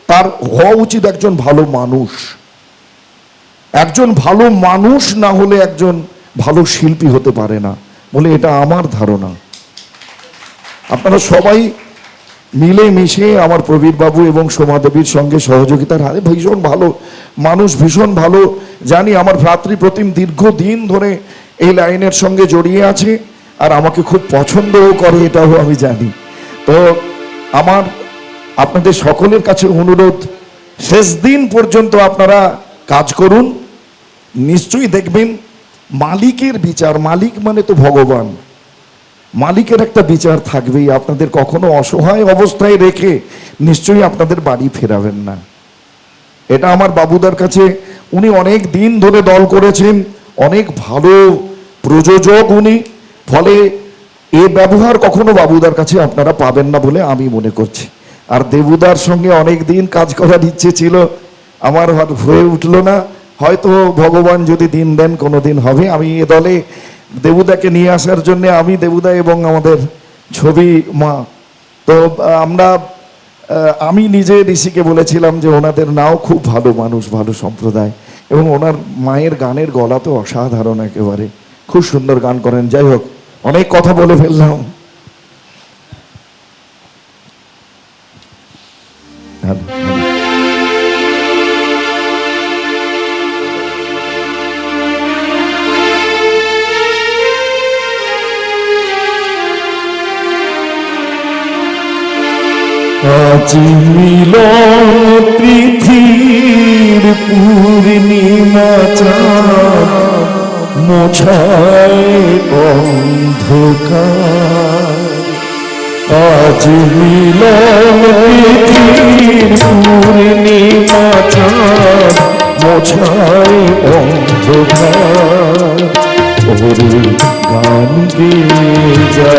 তার হওয়া উচিত একজন ভালো মানুষ। একজন ভালো মানুষ না হলে একজন ভালো শিল্পী হতে পারে না বলে এটা আমার ধারণা। আপনারা সবাই মিলে মিশে আমার প্রবীর বাবু এবং সোমাদেবীর সঙ্গে সহযোগিতার হাতে ভীষণ ভালো মানুষ, ভীষণ ভালো জানি। আমার ভ্রাতৃপ্রতিম দীর্ঘদিন ধরে এই লাইনের সঙ্গে জড়িয়ে আছে আর আমাকে খুব পছন্দও করে, এটাও আমি জানি। তো আমার আপনাদের সকলের কাছে অনুরোধ, শেষ দিন পর্যন্ত আপনারা কাজ করুন। নিশ্চয়ই দেখবেন মালিকের বিচার, মালিক মানে তো ভগবান, মালিকের একটা বিচার থাকবেই। আপনাদের কখনো অসহায় অবস্থায় রেখে নিশ্চয়ই আপনাদের বাড়ি ফেরাবেন না। এটা আমার বাবুদার কাছে, উনি অনেক দিন ধরে দল করেছেন, অনেক ভালো প্রযোজক উনি। ফলে এ ব্যবহার কখনো বাবুদার কাছে আপনারা পাবেন না বলে আমি মনে করছি। আর দেবুদার সঙ্গে অনেক দিন কাজ করার ইচ্ছে ছিল, আমার হয়ে উঠলো না। হয়তো ভগবান যদি দিন দেন কোনো দিন হবে। আমি এ দলে দেবুদাকে নিয়ে আসার জন্য, আমি দেবুদা এবং আমাদের ছবি মা, তো আমি নিজে ঋষিকে বলেছিলাম যে ওনাদের নাও খুব ভালো মানুষ, ভালো সম্প্রদায়, এবং ওনার মায়ের গানের গলা তো অসাধারণ, একেবারে খুব সুন্দর গান করেন। যাই হোক, অনেক কথা বলে ফেললাম। আজ মিলন পৃথিবীর পূর্ণিমা চাঁদ মোছায় অন্ধকার। আজ মিলন পৃথিবীর পূর্ণিমা চাঁদ মোছায় অন্ধকার। ওরে গান গেয়ে যা,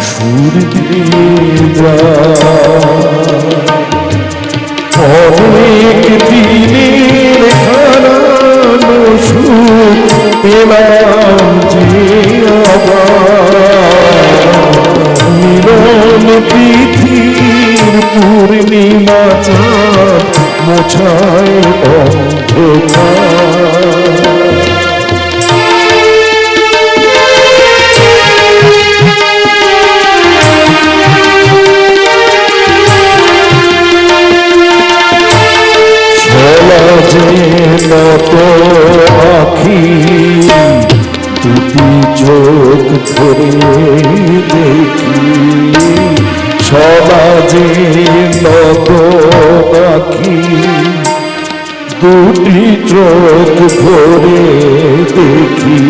সুর দিয়ে যা, অনেক দিনের হারানো সুখ পেলাম যে আবার। মিলন পৃথিবীর পূর্ণিমা চাঁদ মোছায় অন্ধকার। নত আখি দুটি চোখ ধরে দেখি, সমাজে নত আখি দুটি চোখ ধরে দেখি।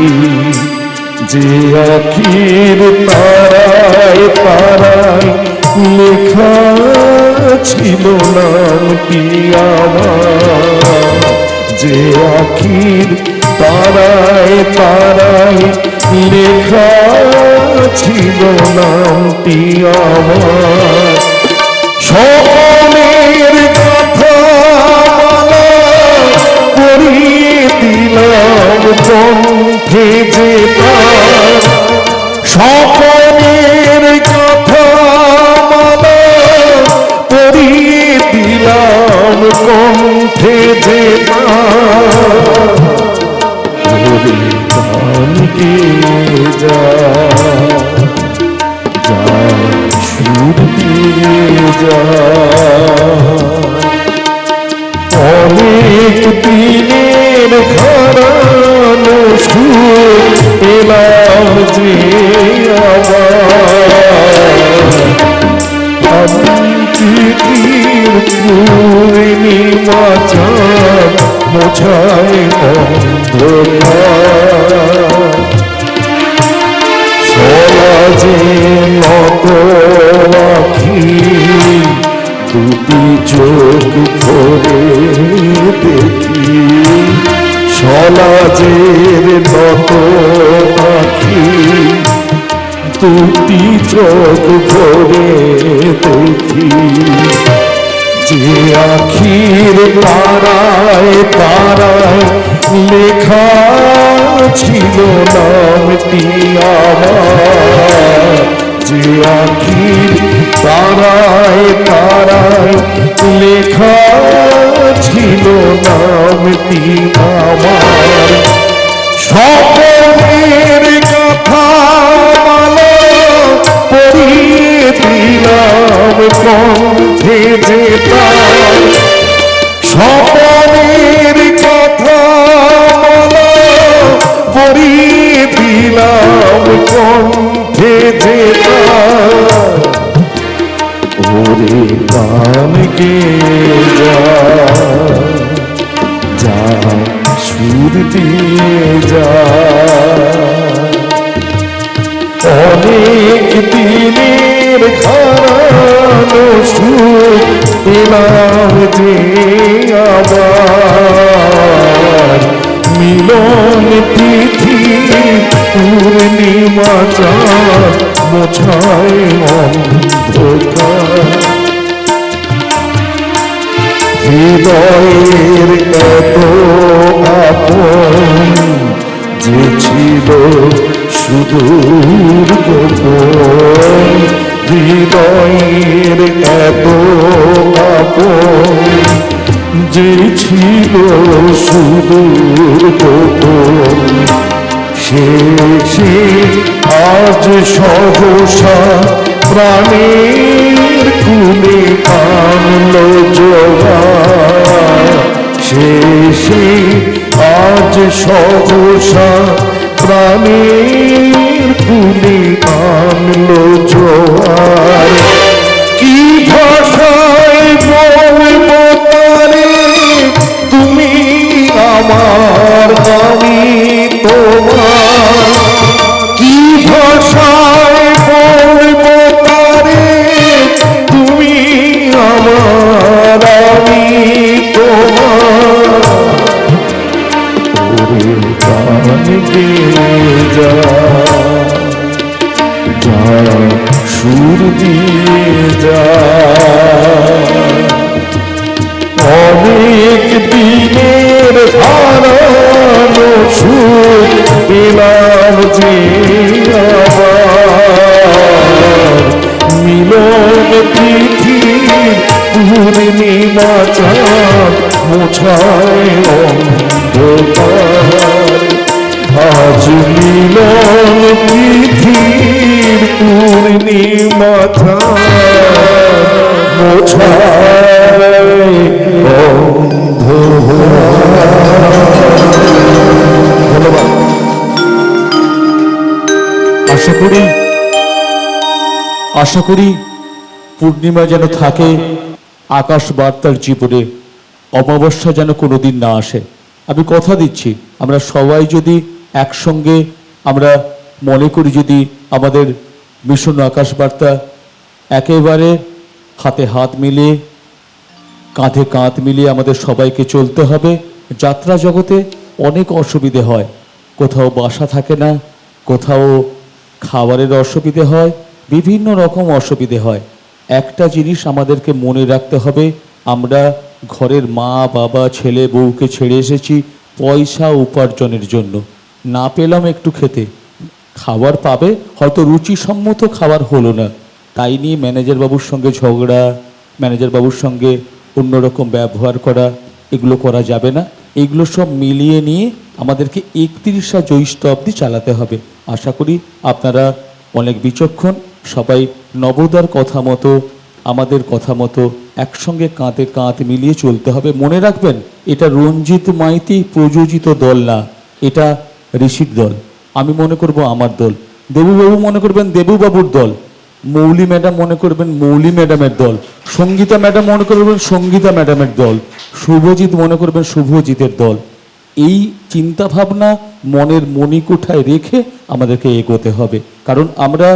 যে আখির তারায় তারায় লেখা ছিল নামটি আমার। যে আখির তারায় তারায় লেখা ছিল নামটি আমার। সকলের কথা মালা করিয়ে দিলাম কণ্ঠে যে তার। সকলের কথা মালা করিয়ে দিলাম কণ্ঠে যে তার। ওরে গান গেয়ে যা, যা অনেক দিনের হারানো সুখ পেলাম যে আবার প্রীতির পূর্ণিমা চাঁদ মোছায় অন্ধকার সমাজে নত আখি দুটি চোখ ভরে দেখি সমাজের নত আখি দুটি চোখ ভরে দেখি যে আখির তারায় তারায় লেখা ছিল নামটি আমার যে আখির তারায় তারায় লেখা ছিল নামটি আমার স্বপ্নের কথা পড়িয়ে দিলাম কণ্ঠে যেতাম স্বপ্নের কথা পড়িয়ে দিলাম কণ্ঠে যেতাম ওরে গান গে যা সুর দিয়ে যা অনেক দিনের হারানো সুখ পেলাম যে আবার মিলন তিথি পূর্ণিমা চাঁদ মোছায় অন্ধকার হৃদয়ের এত আপন যে ছিল সুদূর গোপন হৃদয়ের এত আপন যে ছিল সুদূর গোপন সে আজ সহসা প্রাণের কুলে আনলো জোয়ার সে আজ সহসা প্রাণের কুলে আনলো জোয়ার কি ভাষায় বলবো তারে তুমি আমার আমি তোমার কি ভাষায় বলবো তারে তুমি আমার আমি তোমার ওরে গান গে যা সুর দিয়ে যা অনেক দিনের হারানো সুখ পেলাম যে আবার মিলন তিথির পূর্ণিমা চাঁদ মোছায় অন্ধকার আজ মিলন তিথির পূর্ণিমা চাঁদ মোছায় ধন্যবাদ। আশা করি পূর্ণিমা যেন থাকে আকাশ বার্তার জীবনে, অমাবস্যা যেন কোনোদিন না আসে। আমি কথা দিচ্ছি আমরা সবাই যদি একসঙ্গে আমরা মনে করি, যদি আমাদের মিশন আকাশ বার্তা একেবারে হাতে হাত মিলিয়ে কাঁধে কাঁধ মিলিয়ে আমাদের সবাইকে চলতে হবে। যাত্রা জগতে অনেক অসুবিধে হয়, কোথাও বাসা থাকে না, কোথাও খাবারের অসুবিধে হয়, বিভিন্ন রকম অসুবিধে হয়। একটা জিনিস আমাদেরকে মনে রাখতে হবে, আমরা ঘরের মা বাবা ছেলে বউকে ছেড়ে এসেছি পয়সা উপার্জনের জন্য। না পেলাম একটু খেতে, খাবার পাবে হয়তো রুচিসম্মত খাবার হলো না, তাই নিয়ে ম্যানেজার বাবুর সঙ্গে ঝগড়া, ম্যানেজার বাবুর সঙ্গে অন্যরকম ব্যবহার করা, এগুলো করা যাবে না। এগুলো সব মিলিয়ে নিয়ে আমাদেরকে 31শে জ্যৈষ্ঠ অবধি চালাতে হবে। আশা করি আপনারা অনেক বিচক্ষণ, সবাই নবদার কথা মতো আমাদের কথা মতো একসঙ্গে কাঁধে কাঁধ মিলিয়ে চলতে হবে। মনে রাখবেন, এটা রঞ্জিত মাইতি প্রযোজিত দল না, এটা ঋষির দল। আমি মনে করব আমার দল, দেবুবাবু মনে করবেন দেবুবাবুর দল, মৌলি ম্যাডাম মনে করবেন মৌলি ম্যাডামের দল, সঙ্গীতা ম্যাডাম মনে করবেন সঙ্গীতা ম্যাডামের দল, শুভজিৎ মনে করবেন শুভজিতের দল। এই চিন্তাভাবনা মনের মণিকুঠায় রেখে আমাদেরকে এগোতে হবে, কারণ আমরা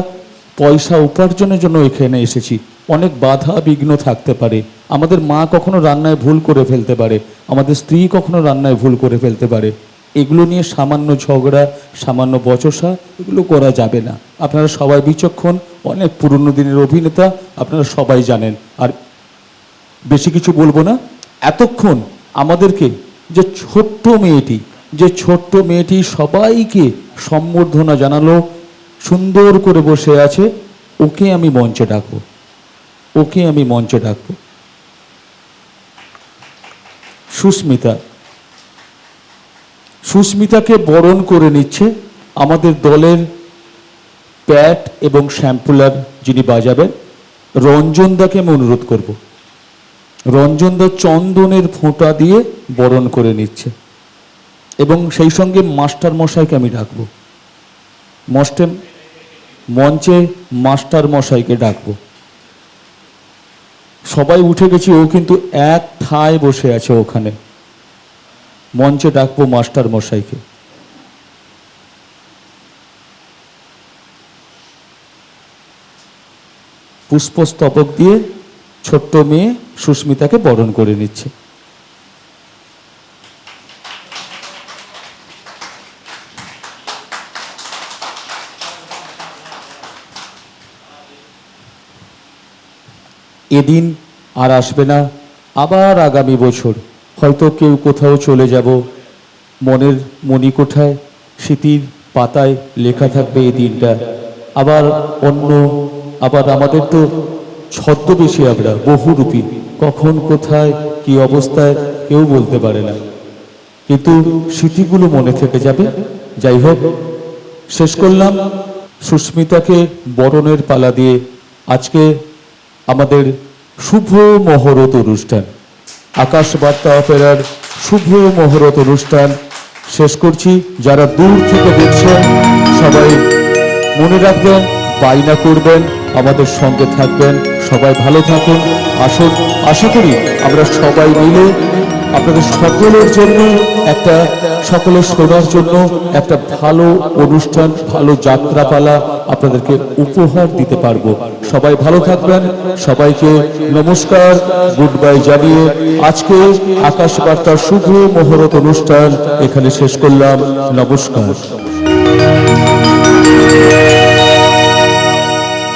পয়সা উপার্জনের জন্য এখানে এসেছি। অনেক বাধা বিঘ্ন থাকতে পারে, আমাদের মা কখনো রান্নায় ভুল করে ফেলতে পারে, আমাদের স্ত্রী কখনো রান্নায় ভুল করে ফেলতে পারে। এগুলো নিয়ে সামান্য ঝগড়া, সামান্য বচসা এগুলো করা যাবে না। আপনারা সবাই বিচক্ষণ, অনেক পুরনো দিনের অভিনেতা, আপনারা সবাই জানেন। আর বেশি কিছু বলবো না। এতক্ষণ আমাদেরকে যে ছোট্ট মেয়েটি সবাইকে সম্বর্ধনা জানালো, সুন্দর করে বসে আছে, ওকে আমি মঞ্চে ডাকবো। সুস্মিতাকে বরণ করে নিচ্ছে আমাদের দলের প্যাট এবং শ্যাম্পুলার যিনি বাজাবেন, রঞ্জনদাকে আমি অনুরোধ করব। রঞ্জনদা চন্দনের ফোঁটা দিয়ে বরণ করে নিচ্ছে এবং সেই সঙ্গে মাস্টার মশাইকে আমি ডাকবো। মঞ্চে মাস্টার মশাইকে ডাকবো। সবাই উঠে গেছি, ও কিন্তু এক ঠায় বসে আছে ওখানে। মঞ্চে ডাকবো মাস্টার মশাইকে। পুষ্পস্তবক দিয়ে ছোট্ট মেয়ে সুস্মিতাকে বরণ করে নিচ্ছে। এদিন আর আসবে না, আবার আগামী বছর হয়তো কেউ কোথাও চলে যাব, মনের মণিকোঠায় স্মৃতির পাতায় লেখা থাকবে এই দিনটা। আবার আমাদের তো ছদ্মবেশী, আমরা বহুরূপী, কখন কোথায় কি অবস্থায় কেউ বলতে পারে না, কিন্তু স্মৃতিগুলো মনে থেকে যাবে। যাই হোক, শেষ করলাম সুস্মিতাকে বরণের পালা দিয়ে আজকে আমাদের শুভ মহরত অনুষ্ঠান, আকাশ বার্তা অপেরার শুভ মহরত অনুষ্ঠান শেষ করছি। যারা দূর থেকে দেখছেন সবাই মনে রাখবেন, বায়না করবেন, আমাদের সঙ্গে থাকবেন। সবাই ভালো থাকুন। আসুন, আশা করি আমরা সবাই মিলে আপনাদের সকলের জন্য সকলের শোনার জন্য একটা ভালো অনুষ্ঠান, ভালো যাত্রাপালা আপনাদেরকে উপহার দিতে পারবো। সবাই ভালো থাকবেন। সবাইকে নমস্কার, গুড বাই জানিয়ে আজকে আকাশ বার্তার শুভ মহরত অনুষ্ঠান এখানে শেষ করলাম। নমস্কার।